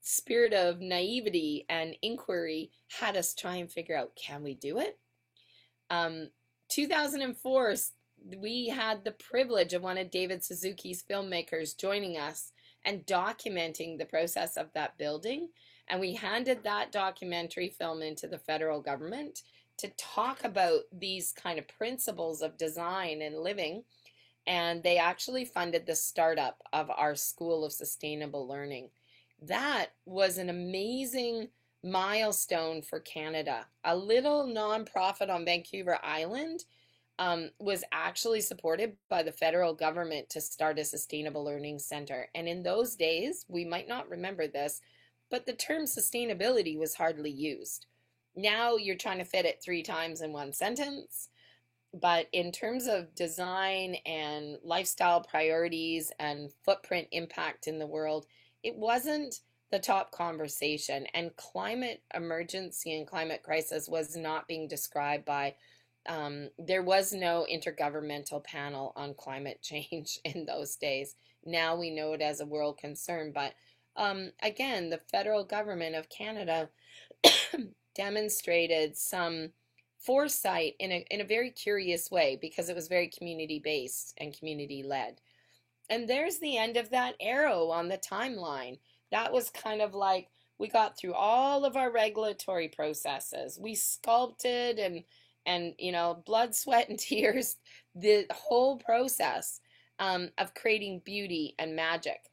spirit of naivety and inquiry had us try and figure out, can we do it? 2004, we had the privilege of one of David Suzuki's filmmakers joining us and documenting the process of that building. And we handed that documentary film into the federal government to talk about these kind of principles of design and living. And they actually funded the startup of our School of Sustainable Learning. That was an amazing milestone for Canada. A little nonprofit on Vancouver Island was actually supported by the federal government to start a sustainable learning center. And in those days, we might not remember this, but the term sustainability was hardly used. Now you're trying to fit it 3 times in one sentence. But in terms of design and lifestyle priorities and footprint impact in the world, it wasn't the top conversation. And climate emergency and climate crisis was not being described by, there was no intergovernmental panel on climate change in those days. Now we know it as a world concern. But again, the federal government of Canada demonstrated some foresight in a very curious way, because it was very community based and community led. And there's the end of that arrow on the timeline. That was kind of like, we got through all of our regulatory processes. We sculpted and you know, blood, sweat, and tears, the whole process of creating beauty and magic.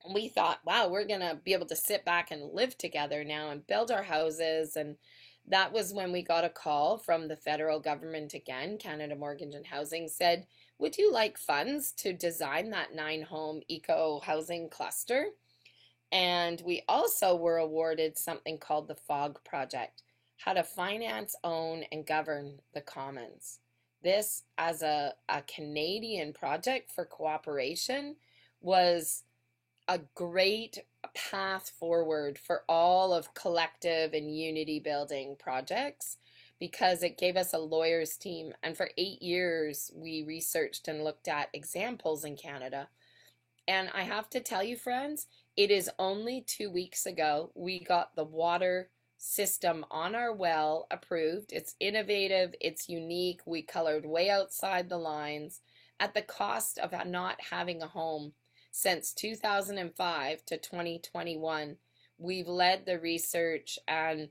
And we thought, wow, we're going to be able to sit back and live together now and build our houses. And that was when we got a call from the federal government again. Canada Mortgage and Housing said, would you like funds to design that 9-home eco housing cluster? And we also were awarded something called the FOG project, how to finance, own, and govern the commons. This, as a Canadian project for cooperation, was a great path forward for all of collective and unity building projects, because it gave us a lawyer's team. And for 8 years, we researched and looked at examples in Canada. And I have to tell you, friends, it is only 2 weeks ago we got the water system on our well approved. It's innovative, it's unique. We colored way outside the lines at the cost of not having a home. Since 2005 to 2021, we've led the research and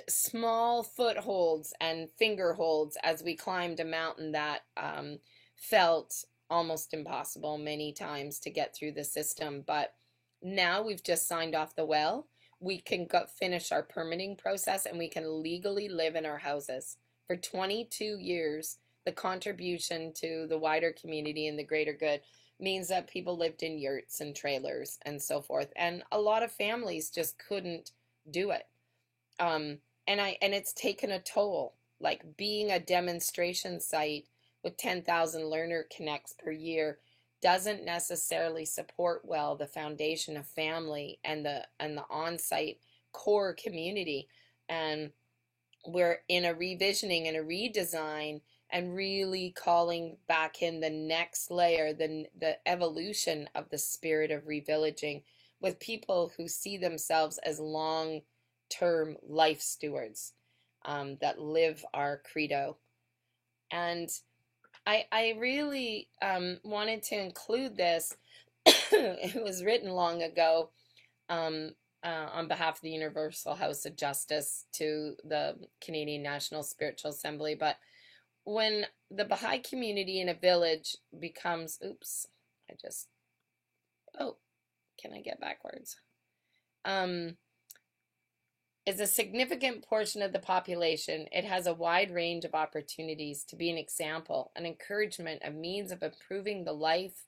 small footholds and fingerholds as we climbed a mountain that felt almost impossible many times to get through the system. But now we've just signed off the well. We can finish our permitting process and we can legally live in our houses. For 22 years, the contribution to the wider community and the greater good means that people lived in yurts and trailers and so forth. And a lot of families just couldn't do it. And it's taken a toll, like being a demonstration site with 10,000 learner connects per year doesn't necessarily support well the foundation of family and the on-site core community. And we're in a revisioning and a redesign and really calling back in the next layer, the evolution of the spirit of revillaging with people who see themselves as long-term life stewards that live our credo. And I really wanted to include this. It was written long ago on behalf of the Universal House of Justice to the Canadian National Spiritual Assembly. But when the Baha'i community in a village becomes, can I get backwards? Is a significant portion of the population, it has a wide range of opportunities to be an example, an encouragement, a means of improving the life.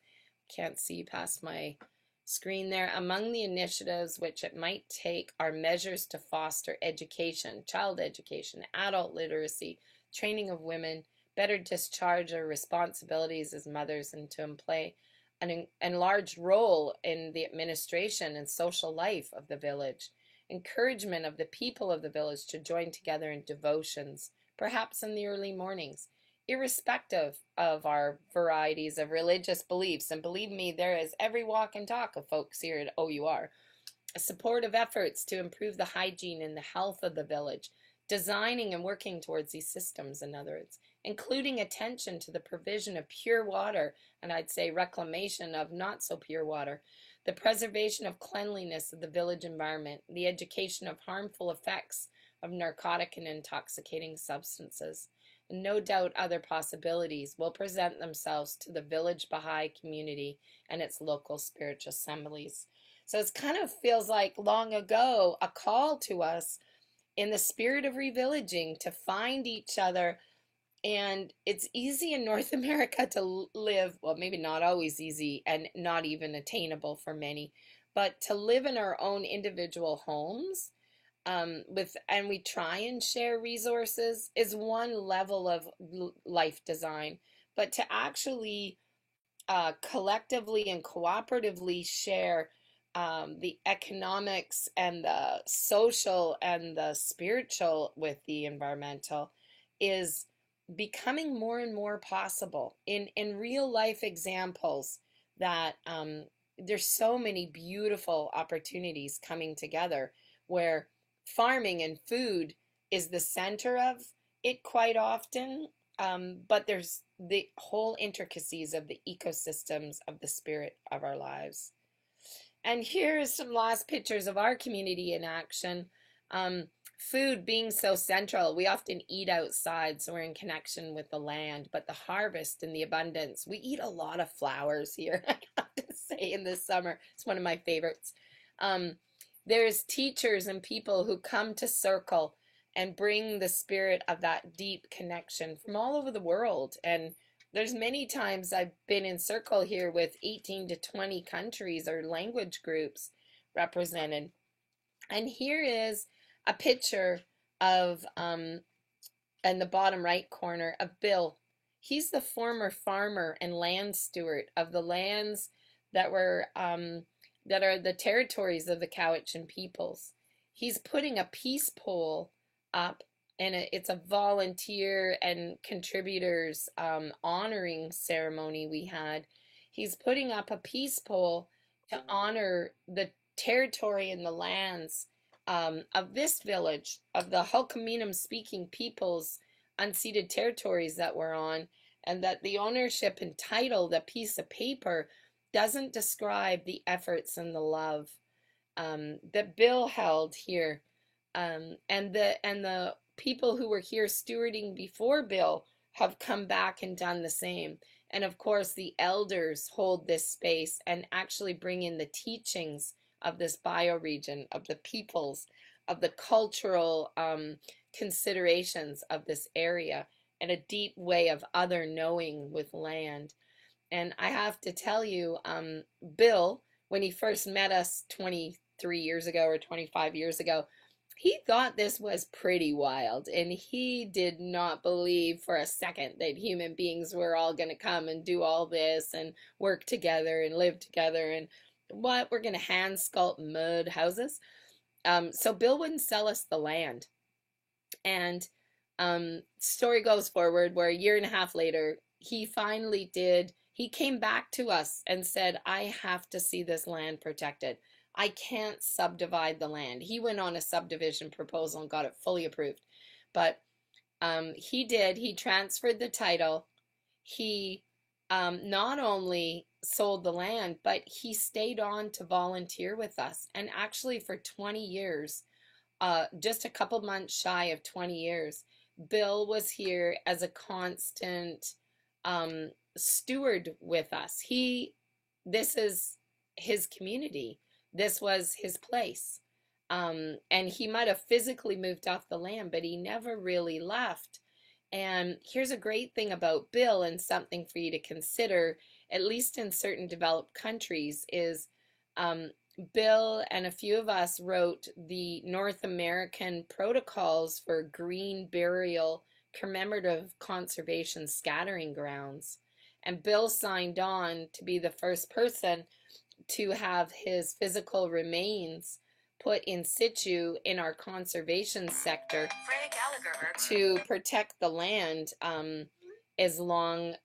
Can't see past my screen there. Among the initiatives which it might take are measures to foster education, child education, adult literacy, training of women, better discharge of responsibilities as mothers, and to play an enlarged role in the administration and social life of the village. encouragement of the people of the village to join together in devotions, perhaps in the early mornings, irrespective of our varieties of religious beliefs. And believe me, there is every walk and talk of folks here at OUR. Supportive efforts to improve the hygiene and the health of the village, designing and working towards these systems, in other words, including attention to the provision of pure water, and I'd say reclamation of not so pure water, the preservation of cleanliness of the village environment, the education of harmful effects of narcotic and intoxicating substances. And no doubt other possibilities will present themselves to the village Baha'i community and its local spiritual assemblies. So it kind of feels like long ago, a call to us in the spirit of revillaging to find each other. And it's easy in North America to live, well, maybe not always easy and not even attainable for many, but to live in our own individual homes and we try and share resources is one level of life design. But to actually collectively and cooperatively share the economics and the social and the spiritual with the environmental is becoming more and more possible in real life examples that there's so many beautiful opportunities coming together where farming and food is the center of it quite often, but there's the whole intricacies of the ecosystems of the spirit of our lives. And here's some last pictures of our community in action. Food being so central, we often eat outside, so we're in connection with the land, but the harvest and the abundance, we eat a lot of flowers here, I have to say, in the summer. It's one of my favorites. There's teachers and people who come to Circle and bring the spirit of that deep connection from all over the world. And there's many times I've been in Circle here with 18 to 20 countries or language groups represented. And here is a picture of, in the bottom right corner, of Bill. He's the former farmer and land steward of the lands that were that are the territories of the Cowichan peoples. He's putting a peace pole up, and it's a volunteer and contributors honoring ceremony we had. He's putting up a peace pole to honor the territory and the lands of this village, of the Hulkaminam speaking peoples, unceded territories that we're on, and that the ownership and title, the piece of paper, doesn't describe the efforts and the love that Bill held here, and the people who were here stewarding before Bill have come back and done the same. And of course, the elders hold this space and actually bring in the teachings of this bioregion, of the peoples, of the cultural considerations of this area, and a deep way of other knowing with land. And I have to tell you, Bill, when he first met us 23 years ago or 25 years ago, he thought this was pretty wild, and he did not believe for a second that human beings were all going to come and do all this and work together and live together and what, we're going to hand sculpt mud houses. So Bill wouldn't sell us the land. And story goes forward where a year and a half later, he finally did. He came back to us and said, I have to see this land protected. I can't subdivide the land. He went on a subdivision proposal and got it fully approved. But he did. He transferred the title. He not only sold the land, but he stayed on to volunteer with us. And actually for 20 years, just a couple months shy of 20 years, Bill was here as a constant steward with us. This is his community. This was his place. And he might have physically moved off the land, but he never really left. And here's a great thing about Bill, and something for you to consider, at least in certain developed countries, is Bill and a few of us wrote the North American protocols for green burial commemorative conservation scattering grounds. And Bill signed on to be the first person to have his physical remains put in situ in our conservation sector to protect the land as long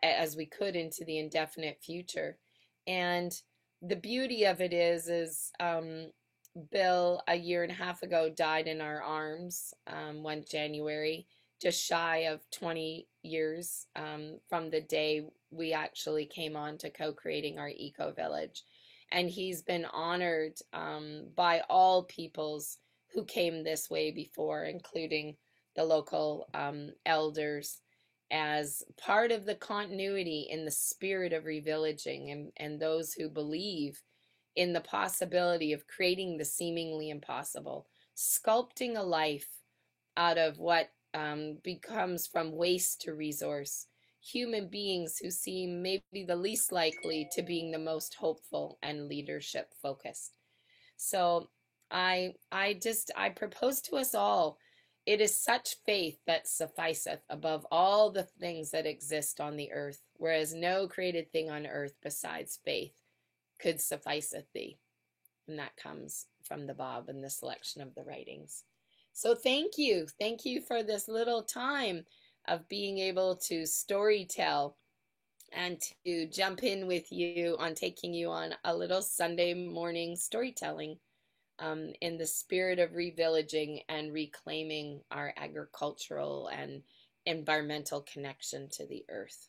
as we could into the indefinite future. And the beauty of it is Bill, a year and a half ago, died in our arms one January, just shy of 20 years from the day we actually came on to co-creating our eco-village. And he's been honored by all peoples who came this way before, including the local elders, as part of the continuity in the spirit of revillaging, and those who believe in the possibility of creating the seemingly impossible, sculpting a life out of what becomes from waste to resource, human beings who seem maybe the least likely to being the most hopeful and leadership focused. So I propose to us all, it is such faith that sufficeth above all the things that exist on the earth, whereas no created thing on earth besides faith could sufficeth thee. And that comes from the Bob and the selection of the writings. So thank you for this little time of being able to storytell and to jump in with you on taking you on a little Sunday morning storytelling in the spirit of revillaging and reclaiming our agricultural and environmental connection to the earth.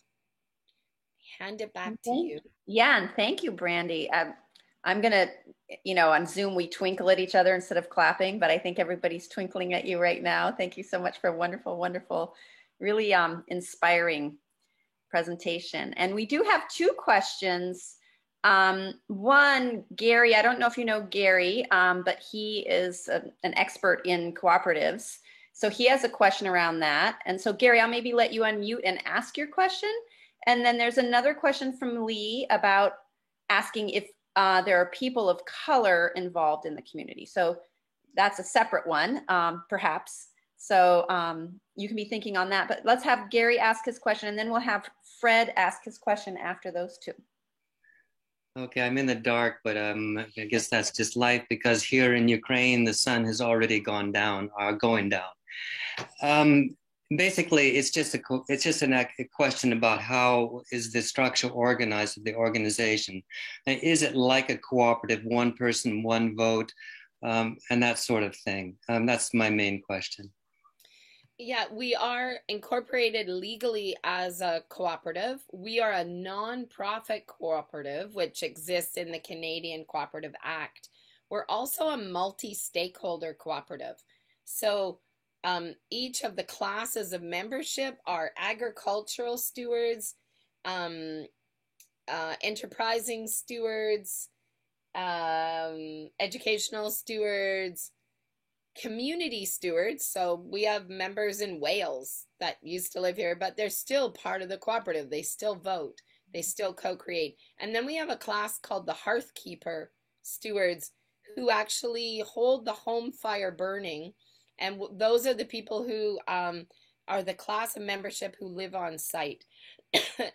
Hand it back to you. Yeah, and thank you, Brandy. I'm going to, on Zoom, we twinkle at each other instead of clapping, but I think everybody's twinkling at you right now. Thank you so much for a wonderful, wonderful, really inspiring presentation. And we do have two questions. One, Gary, I don't know if you know Gary, but he is an expert in cooperatives. So he has a question around that. And so Gary, I'll maybe let you unmute and ask your question. And then there's another question from Lee about asking if there are people of color involved in the community. So that's a separate one, perhaps. So you can be thinking on that, but let's have Gary ask his question, and then we'll have Fred ask his question after those two. Okay, I'm in the dark, but I guess that's just life, because here in Ukraine, the sun has already gone down, going down. Basically, it's just a question about how is the structure organized of the organization. Is it like a cooperative, one person, one vote, and that sort of thing? That's my main question. Yeah, we are incorporated legally as a cooperative. We are a non-profit cooperative, which exists in the Canadian Cooperative Act. We're also a multi-stakeholder cooperative. So each of the classes of membership are agricultural stewards, enterprising stewards, educational stewards, community stewards. So we have members in Wales that used to live here, but they're still part of the cooperative. They still vote. They still co-create. And then we have a class called the Hearthkeeper stewards, who actually hold the home fire burning. And those are the people who are the class of membership who live on site.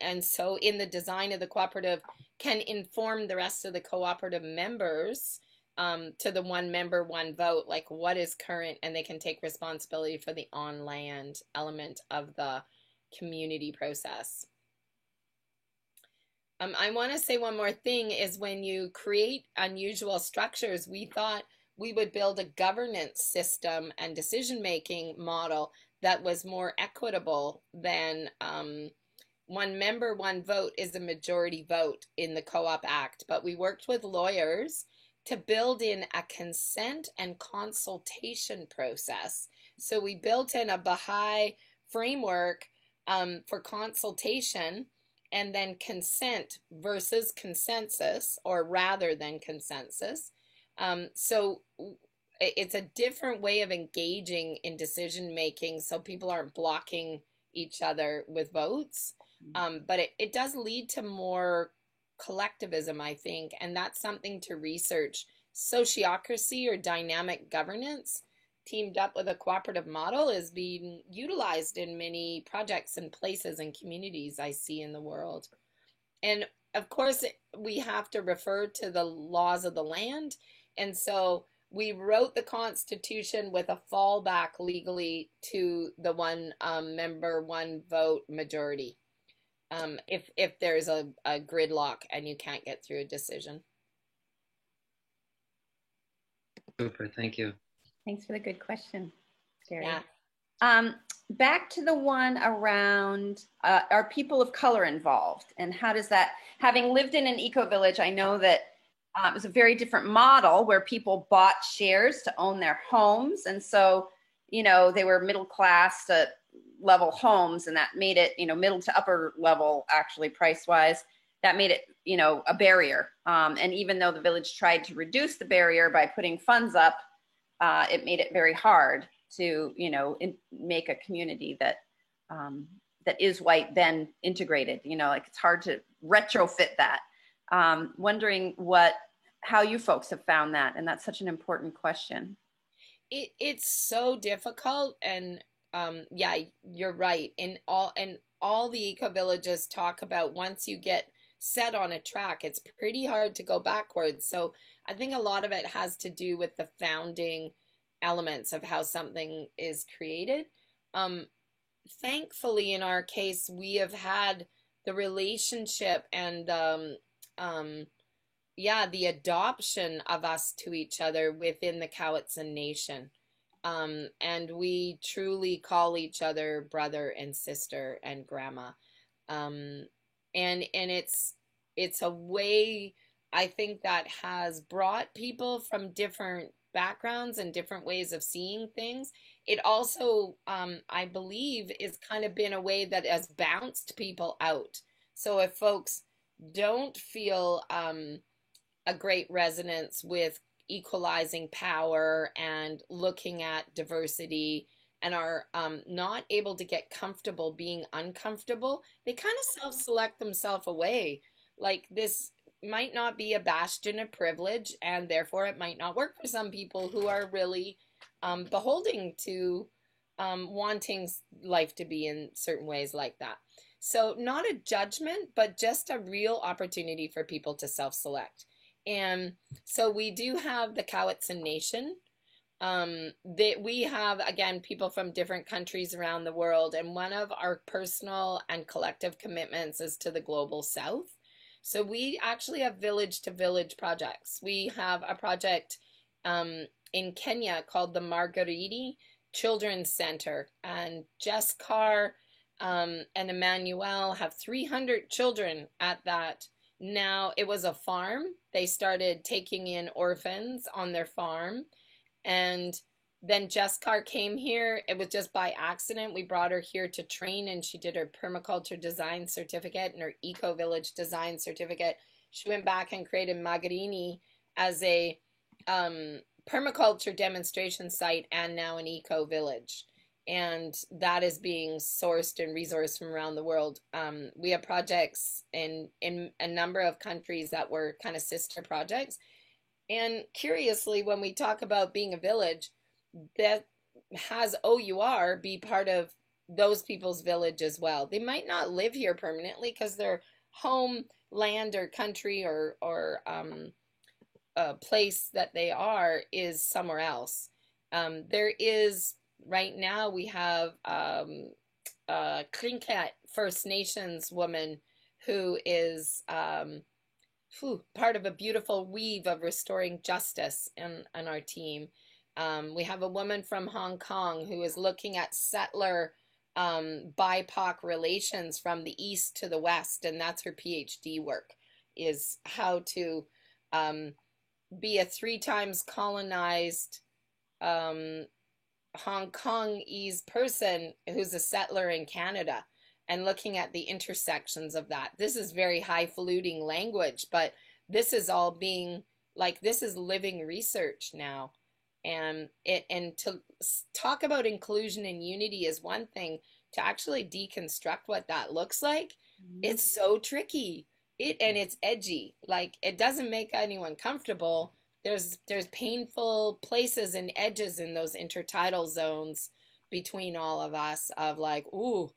And so in the design of the cooperative can inform the rest of the cooperative members to the one member, one vote, like what is current, and they can take responsibility for the on-land element of the community process. I want to say one more thing is when you create unusual structures, we thought we would build a governance system and decision-making model that was more equitable than one member, one vote is a majority vote in the Co-op Act. But we worked with lawyers to build in a consent and consultation process. So we built in a Baha'i framework for consultation, and then consent versus consensus, or rather than consensus. So it's a different way of engaging in decision making, so people aren't blocking each other with votes. But it does lead to more collectivism, I think, and that's something to research. Sociocracy or dynamic governance teamed up with a cooperative model is being utilized in many projects and places and communities I see in the world. And of course, we have to refer to the laws of the land. And so we wrote the Constitution with a fallback legally to the one member, one vote majority. If there's a gridlock and you can't get through a decision. Super, thank you. Thanks for the good question, Gary. Yeah. Back to the one around, are people of color involved? And how does that, having lived in an eco-village, I know that it was a very different model where people bought shares to own their homes. And so, you know, they were middle class level homes, and that made it, you know, middle to upper level, actually price-wise, that made it, you know, a barrier. And even though the village tried to reduce the barrier by putting funds up, it made it very hard to, you know, make a community that that is white then integrated. You know, like it's hard to retrofit that. Wondering how you folks have found that, and that's such an important question. It's so difficult, and yeah, you're right. And all the eco villages talk about, once you get set on a track, it's pretty hard to go backwards. So I think a lot of it has to do with the founding elements of how something is created. Thankfully, in our case, we have had the relationship and yeah, the adoption of us to each other within the Cowichan Nation. And we truly call each other brother and sister and grandma. And it's a way, I think, that has brought people from different backgrounds and different ways of seeing things. It also, I believe, is kind of been a way that has bounced people out. So if folks don't feel a great resonance with equalizing power and looking at diversity, and are not able to get comfortable being uncomfortable, they kind of self-select themselves away. Like, this might not be a bastion of privilege, and therefore it might not work for some people who are really beholding to wanting life to be in certain ways like that. So not a judgment, but just a real opportunity for people to self-select. And so we do have the Cowichan Nation. We have, again, people from different countries around the world, and one of our personal and collective commitments is to the Global South. So we actually have village to village projects. We have a project in Kenya called the Margariti Children's Center, and Jess Carr and Emmanuel have 300 children at that. Now, it was a farm. They started taking in orphans on their farm, and then Jess Carr came here. It was just by accident. We brought her here to train, and she did her permaculture design certificate and her eco-village design certificate. She went back and created Magarini as a permaculture demonstration site and now an eco-village. And that is being sourced and resourced from around the world. We have projects in a number of countries that were kind of sister projects. And curiously, when we talk about being a village, that has OUR be part of those people's village as well. They might not live here permanently because their home land or country or place that they are is somewhere else. There is, right now, we have Tlingit First Nations woman who is part of a beautiful weave of restoring justice in our team. We have a woman from Hong Kong who is looking at settler BIPOC relations from the east to the west, and that's her PhD work, is how to be a 3 times colonized Hong Kongese person who's a settler in Canada, and looking at the intersections of that. This is very highfalutin language, but this is all being, like, this is living research now. And to talk about inclusion and unity is one thing. To actually deconstruct what that looks like, it's so tricky. And it's edgy. Like, it doesn't make anyone comfortable. There's painful places and edges in those intertidal zones between all of us of like, ooh,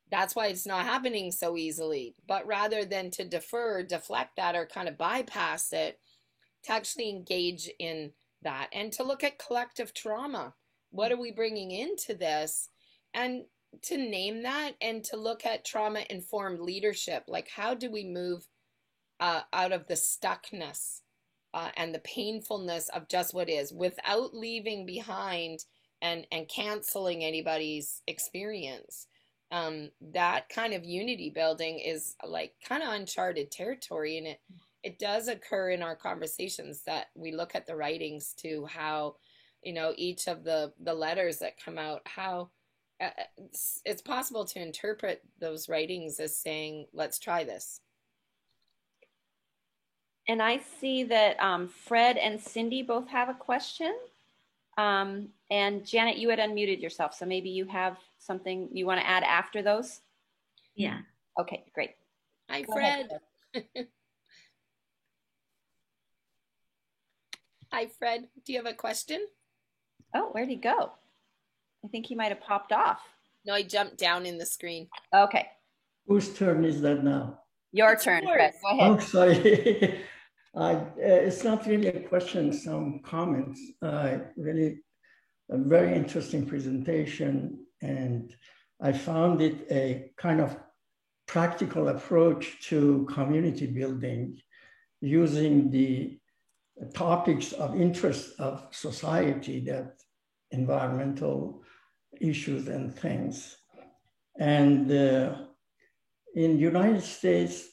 that's why it's not happening so easily. But rather than to defer, deflect that, or kind of bypass it, to actually engage in that, and to look at collective trauma. What are we bringing into this? And to name that, and to look at trauma-informed leadership. Like, how do we move out of the stuckness and the painfulness of just what is, without leaving behind and canceling anybody's experience? That kind of unity building is like kind of uncharted territory, and it does occur in our conversations that we look at the writings to how, you know, each of the letters that come out, how it's possible to interpret those writings as saying, let's try this. And I see that Fred and Cindy both have a question. And Janet, you had unmuted yourself, so maybe you have something you want to add after those? Yeah. Okay, great. Hi, Fred. Hi, Fred. Do you have a question? Oh, where'd he go? I think he might have popped off. No, he jumped down in the screen. Okay. Whose turn is that now? Your turn, Fred. Go ahead. Oh, sorry. It's not really a question, some comments. Really a very interesting presentation, and I found it a kind of practical approach to community building using the topics of interest of society, that environmental issues and things. And in United States,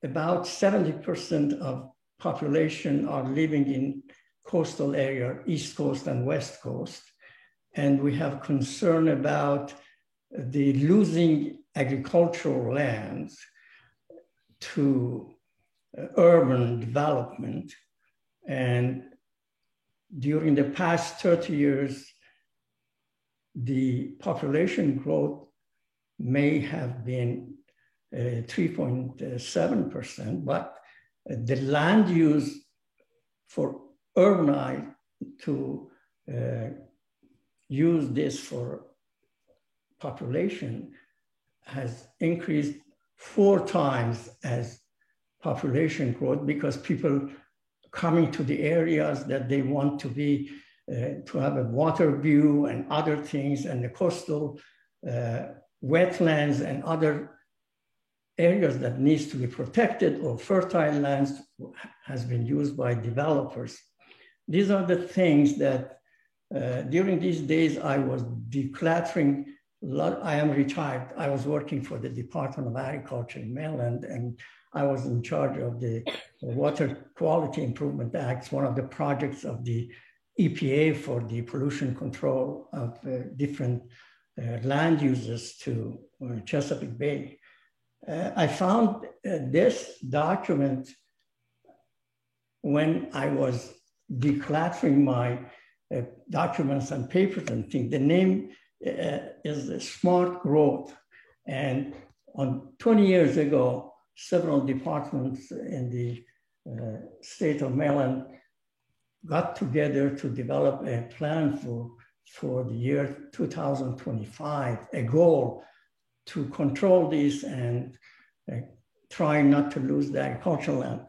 about 70% of population are living in coastal area, East Coast and West Coast. And we have concern about the losing agricultural lands to urban development. And during the past 30 years, the population growth may have been 3.7%, but the land use for urbanized to use this for population has increased 4 times as population growth, because people coming to the areas that they want to be, to have a water view and other things, and the coastal wetlands and other areas that needs to be protected, or fertile lands has been used by developers. These are the things that during these days I was decluttering. I am retired. I was working for the Department of Agriculture in Maryland, and I was in charge of the Water Quality Improvement Act, one of the projects of the EPA for the pollution control of different land uses to Chesapeake Bay. I found this document when I was decluttering my documents and papers and things. The name is Smart Growth. And 20 years ago, several departments in the state of Maryland got together to develop a plan for the year 2025, a goal to control this and try not to lose the agricultural land.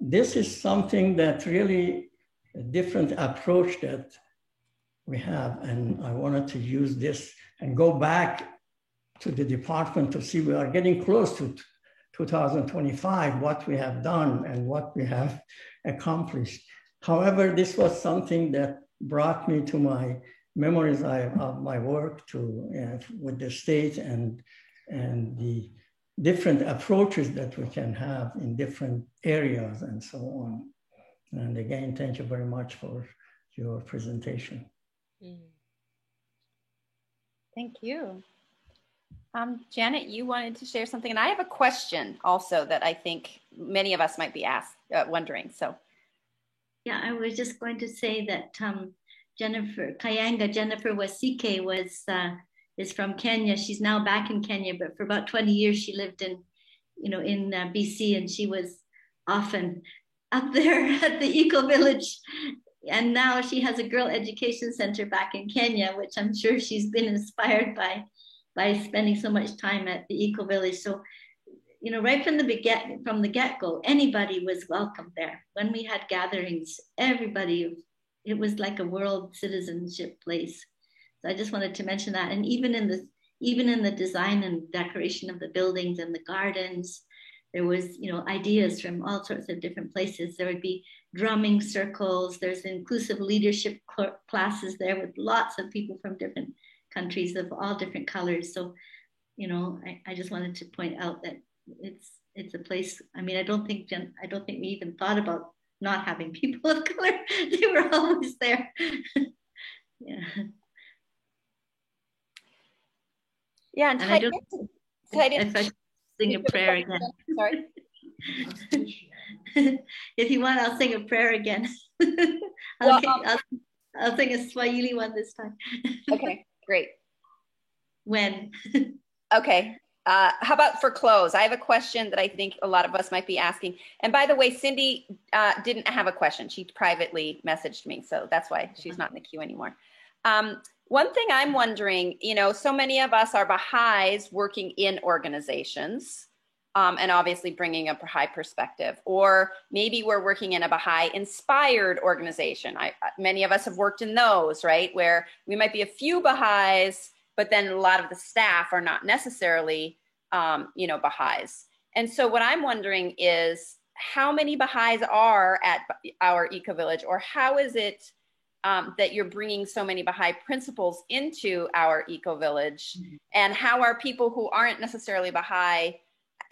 This is something that really a different approach that we have, and I wanted to use this and go back to the department to see we are getting close to 2025, what we have done and what we have accomplished. However, this was something that brought me to my memories of my work with the state and the different approaches that we can have in different areas and so on. And again, thank you very much for your presentation. Thank you. Janet, you wanted to share something, and I have a question also that I think many of us might be wondering. So, yeah, I was just going to say that Jennifer Wasike is from Kenya. She's now back in Kenya, but for about 20 years she lived in BC, and she was often up there at the Eco Village. And now she has a girl education center back in Kenya, which I'm sure she's been inspired by spending so much time at the Eco Village. So you know, right from the get-go, anybody was welcome there. When we had gatherings, everybody, it was like a world citizenship place. So I just wanted to mention that. And even in the design and decoration of the buildings and the gardens, there was, you know, ideas from all sorts of different places. There would be drumming circles. There's inclusive leadership classes there with lots of people from different countries of all different colors. So, you know, I just wanted to point out that it's a place. I mean, I don't think we even thought about not having people of color. They were always there. Yeah. Yeah, and I if I sing a prayer again. Sorry. If you want, I'll sing a prayer again. I'll sing a Swahili one this time. Okay, great. When? Okay. How about for close? I have a question that I think a lot of us might be asking. And by the way, Cindy didn't have a question. She privately messaged me, so that's why she's not in the queue anymore. One thing I'm wondering, you know, so many of us are Baha'is working in organizations, and obviously bringing a Baha'i perspective, or maybe we're working in a Baha'i inspired organization. Many of us have worked in those, right? Where we might be a few Baha'is, but then a lot of the staff are not necessarily, you know, Baha'is. And so what I'm wondering is how many Baha'is are at our eco-village, or how is it that you're bringing so many Baha'i principles into our eco-village? Mm-hmm. And how are people who aren't necessarily Baha'i,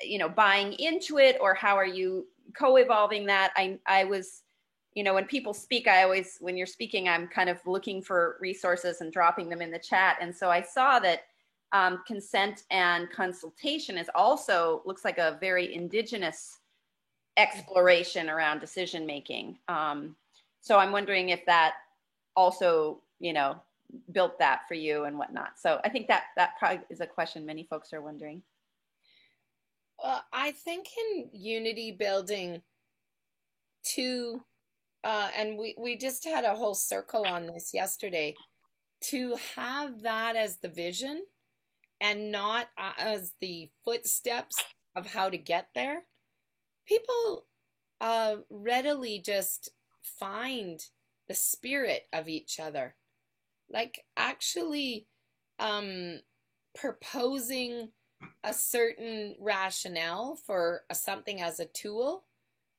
you know, buying into it, or how are you co-evolving that? I was, you know, when people speak, when you're speaking, I'm kind of looking for resources and dropping them in the chat. And so I saw that consent and consultation is also, looks like a very indigenous exploration around decision-making. So I'm wondering if that also, you know, built that for you and whatnot. So I think that probably is a question many folks are wondering. Well, I think in unity building too, and we just had a whole circle on this yesterday, to have that as the vision and not as the footsteps of how to get there. People readily just find the spirit of each other. Like actually proposing a certain rationale for something as a tool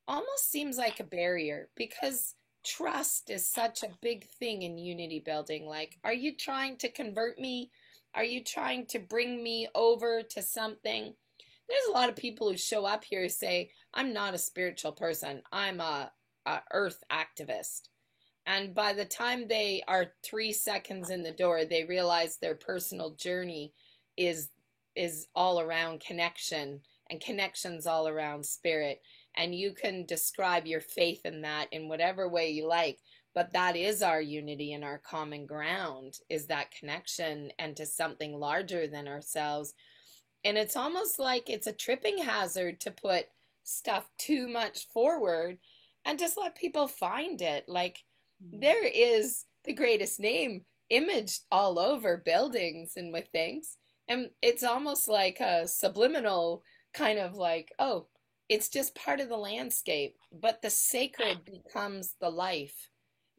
almost seems like a barrier, because trust is such a big thing in unity building. Like, are you trying to convert me? Are you trying to bring me over to something? There's a lot of people who show up here who say, I'm not a spiritual person. I'm a earth activist. And by the time they are 3 seconds in the door, they realize their personal journey is all around connection, and connection's all around spirit. And you can describe your faith in that in whatever way you like, but that is our unity, and our common ground is that connection and to something larger than ourselves. And it's almost like it's a tripping hazard to put stuff too much forward and just let people find it. Like, there is the greatest name imaged all over buildings and with things. And it's almost like a subliminal kind of like, oh, it's just part of the landscape. But the sacred becomes the life.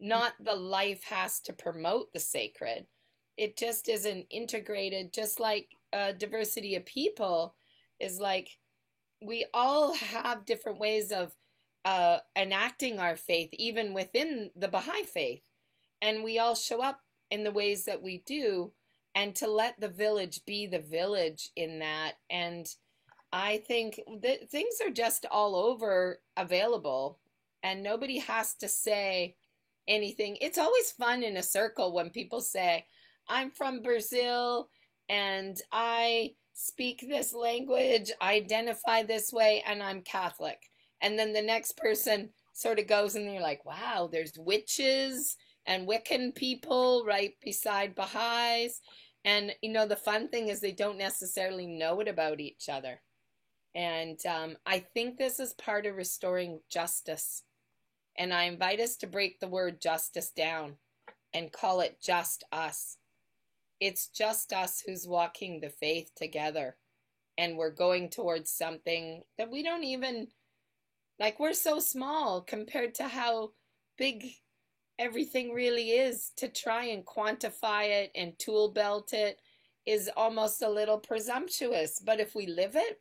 Not the life has to promote the sacred. It just isn't integrated, just like diversity of people is like, we all have different ways of enacting our faith, even within the Baha'i faith. And we all show up in the ways that we do, and to let the village be the village in that. And I think that things are just all over available, and nobody has to say anything. It's always fun in a circle when people say, I'm from Brazil and I speak this language, identify this way, and I'm Catholic. And then the next person sort of goes and you're like, wow, there's witches and Wiccan people right beside Baha'is. And, you know, the fun thing is they don't necessarily know it about each other. And I think this is part of restoring justice. And I invite us to break the word justice down and call it just us. It's just us who's walking the faith together. and we're going towards something that we don't even, like, we're so small compared to how big everything really is. To try and quantify it and tool belt it is almost a little presumptuous. But if we live it,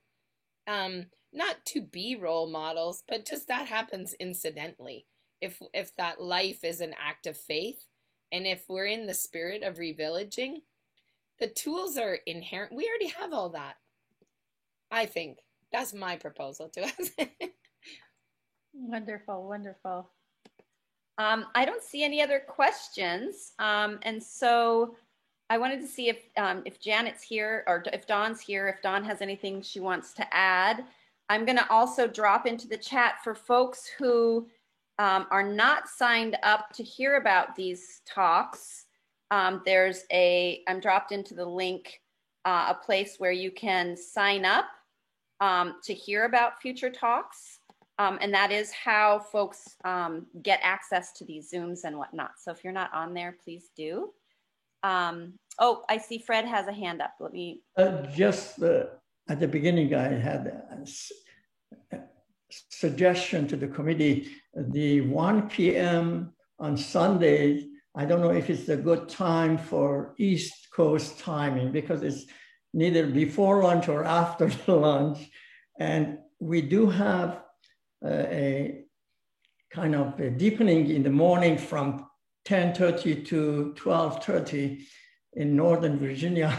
not to be role models, but just that happens incidentally. If that life is an act of faith, and if we're in the spirit of revillaging, the tools are inherent. We already have all that. I think that's my proposal to us. Wonderful, wonderful. I don't see any other questions, and so I wanted to see if Janet's here, or if Dawn's here, if Dawn has anything she wants to add. I'm going to also drop into the chat for folks who are not signed up to hear about these talks. I'm dropped into the link, a place where you can sign up to hear about future talks. And that is how folks get access to these Zooms and whatnot. So if you're not on there, please do. Oh, I see Fred has a hand up. Let me. Just at the beginning, I had a suggestion to the committee, the 1 p.m. on Sunday. I don't know if it's a good time for East Coast timing, because it's neither before lunch or after lunch. And we do have a kind of a deepening in the morning from 10:30 to 12:30 in Northern Virginia.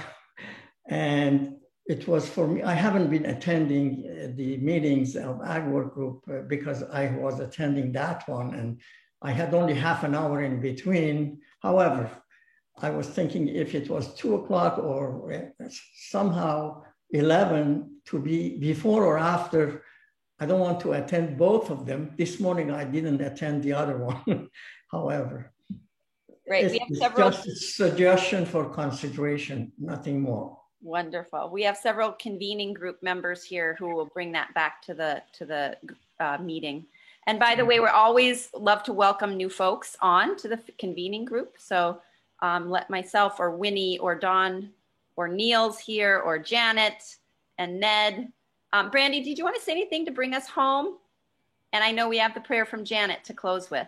And it was for me, I haven't been attending the meetings of Ag Work Group because I was attending that one, and I had only half an hour in between. However, I was thinking if it was 2 o'clock or somehow 11 to be before or after. I don't want to attend both of them. This morning, I didn't attend the other one. However, Great. We have several. Just a suggestion for consideration, nothing more. Wonderful. We have several convening group members here who will bring that back to the meeting. And by the way, we're always love to welcome new folks on to the convening group. So let myself or Winnie or Dawn or Niels here or Janet and Ned. Brandy, did you want to say anything to bring us home? And I know we have the prayer from Janet to close with.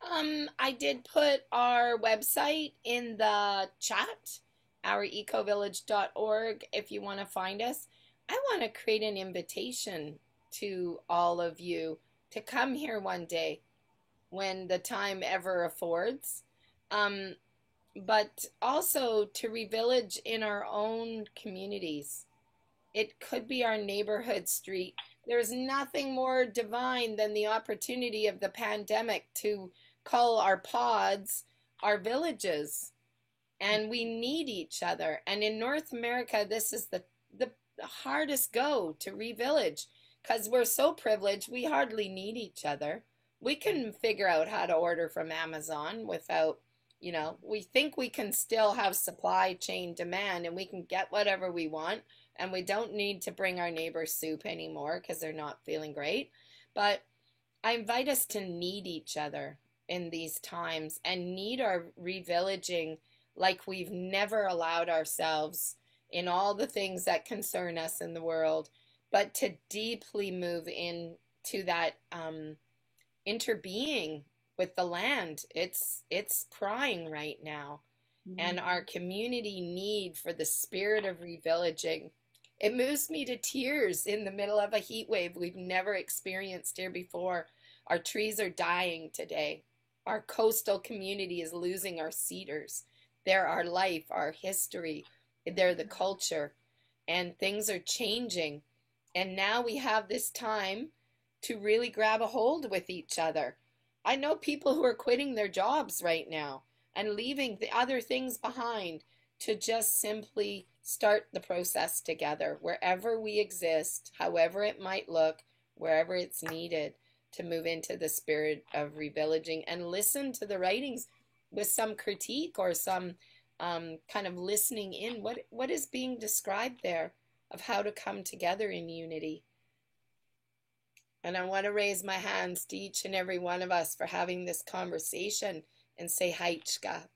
I did put our website in the chat, ourecovillage.org, if you want to find us. I want to create an invitation to all of you to come here one day when the time ever affords, but also to revillage in our own communities. It could be our neighborhood street. There's nothing more divine than the opportunity of the pandemic to call our pods our villages. And we need each other. And in North America, this is the hardest go to revillage, because we're so privileged, we hardly need each other. We can figure out how to order from Amazon without, we think we can still have supply chain demand and we can get whatever we want. And we don't need to bring our neighbors soup anymore because they're not feeling great. But I invite us to need each other in these times and need our revillaging like we've never allowed ourselves in all the things that concern us in the world, but to deeply move into that interbeing with the land. It's crying right now. Mm-hmm. And our community need for the spirit of revillaging. It moves me to tears in the middle of a heat wave we've never experienced here before. Our trees are dying today. Our coastal community is losing our cedars. They're our life, our history. They're the culture. And things are changing. And now we have this time to really grab a hold with each other. I know people who are quitting their jobs right now and leaving the other things behind to just simply start the process together, wherever we exist, however it might look, wherever it's needed, to move into the spirit of revillaging and listen to the writings with some critique or some kind of listening in. What is being described there of how to come together in unity? And I want to raise my hands to each and every one of us for having this conversation and say, Haichka.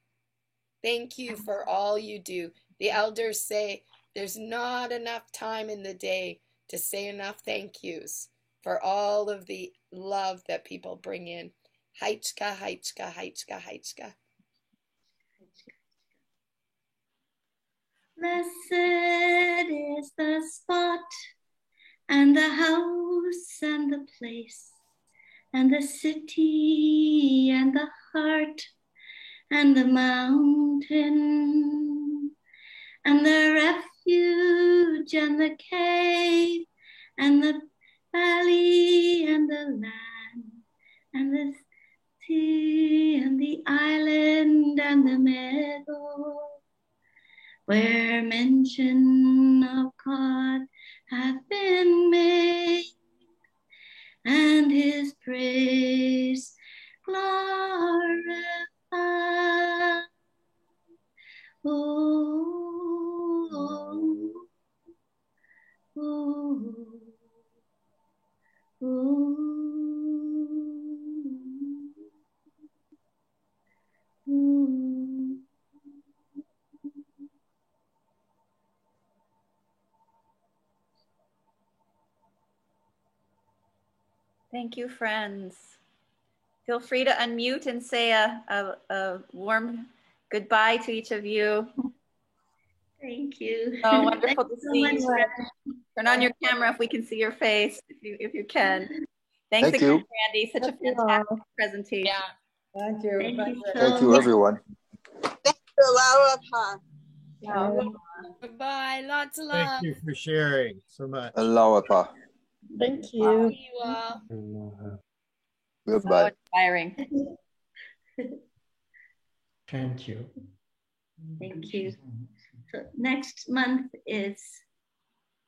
Thank you for all you do. The elders say, There's not enough time in the day to say enough thank yous for all of the love that people bring in. Heichka, heichka, heichka, heichka. Blessed is the spot and the house and the place and the city and the heart and the mountain and the refuge and the cave and the valley and the land and the sea and the island and the meadow, where mention of God hath been made, and his praise glorified. Oh, oh, oh, oh, oh. Thank you, friends. Feel free to unmute and say a warm goodbye to each of you. Thank you. Oh, wonderful to see you. So Turn on your camera if we can see your face, if you can. Thanks Thank again, you. Randy. Such a fantastic presentation. Yeah. Thank you. Thank you so Thank you, much. everyone. Goodbye. Lots of love. Thank you for sharing so much. Alawapa. Thank See you. you all. So Goodbye. inspiring. Thank you. Thank you. So next month is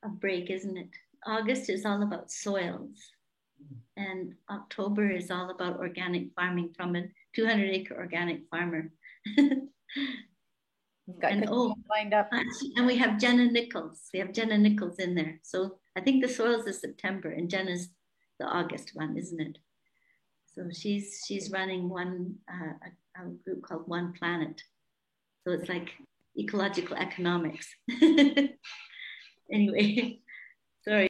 a break, isn't it? August is all about soils, and October is all about organic farming from a 200-acre organic farmer. We've got And good oh, stuff lined up. and we have Jenna Nichols. We have Jenna Nichols in there. So I think the soils is September and Jenna's the August one, isn't it? So she's running one a group called One Planet. So it's like ecological economics. Anyway, sorry.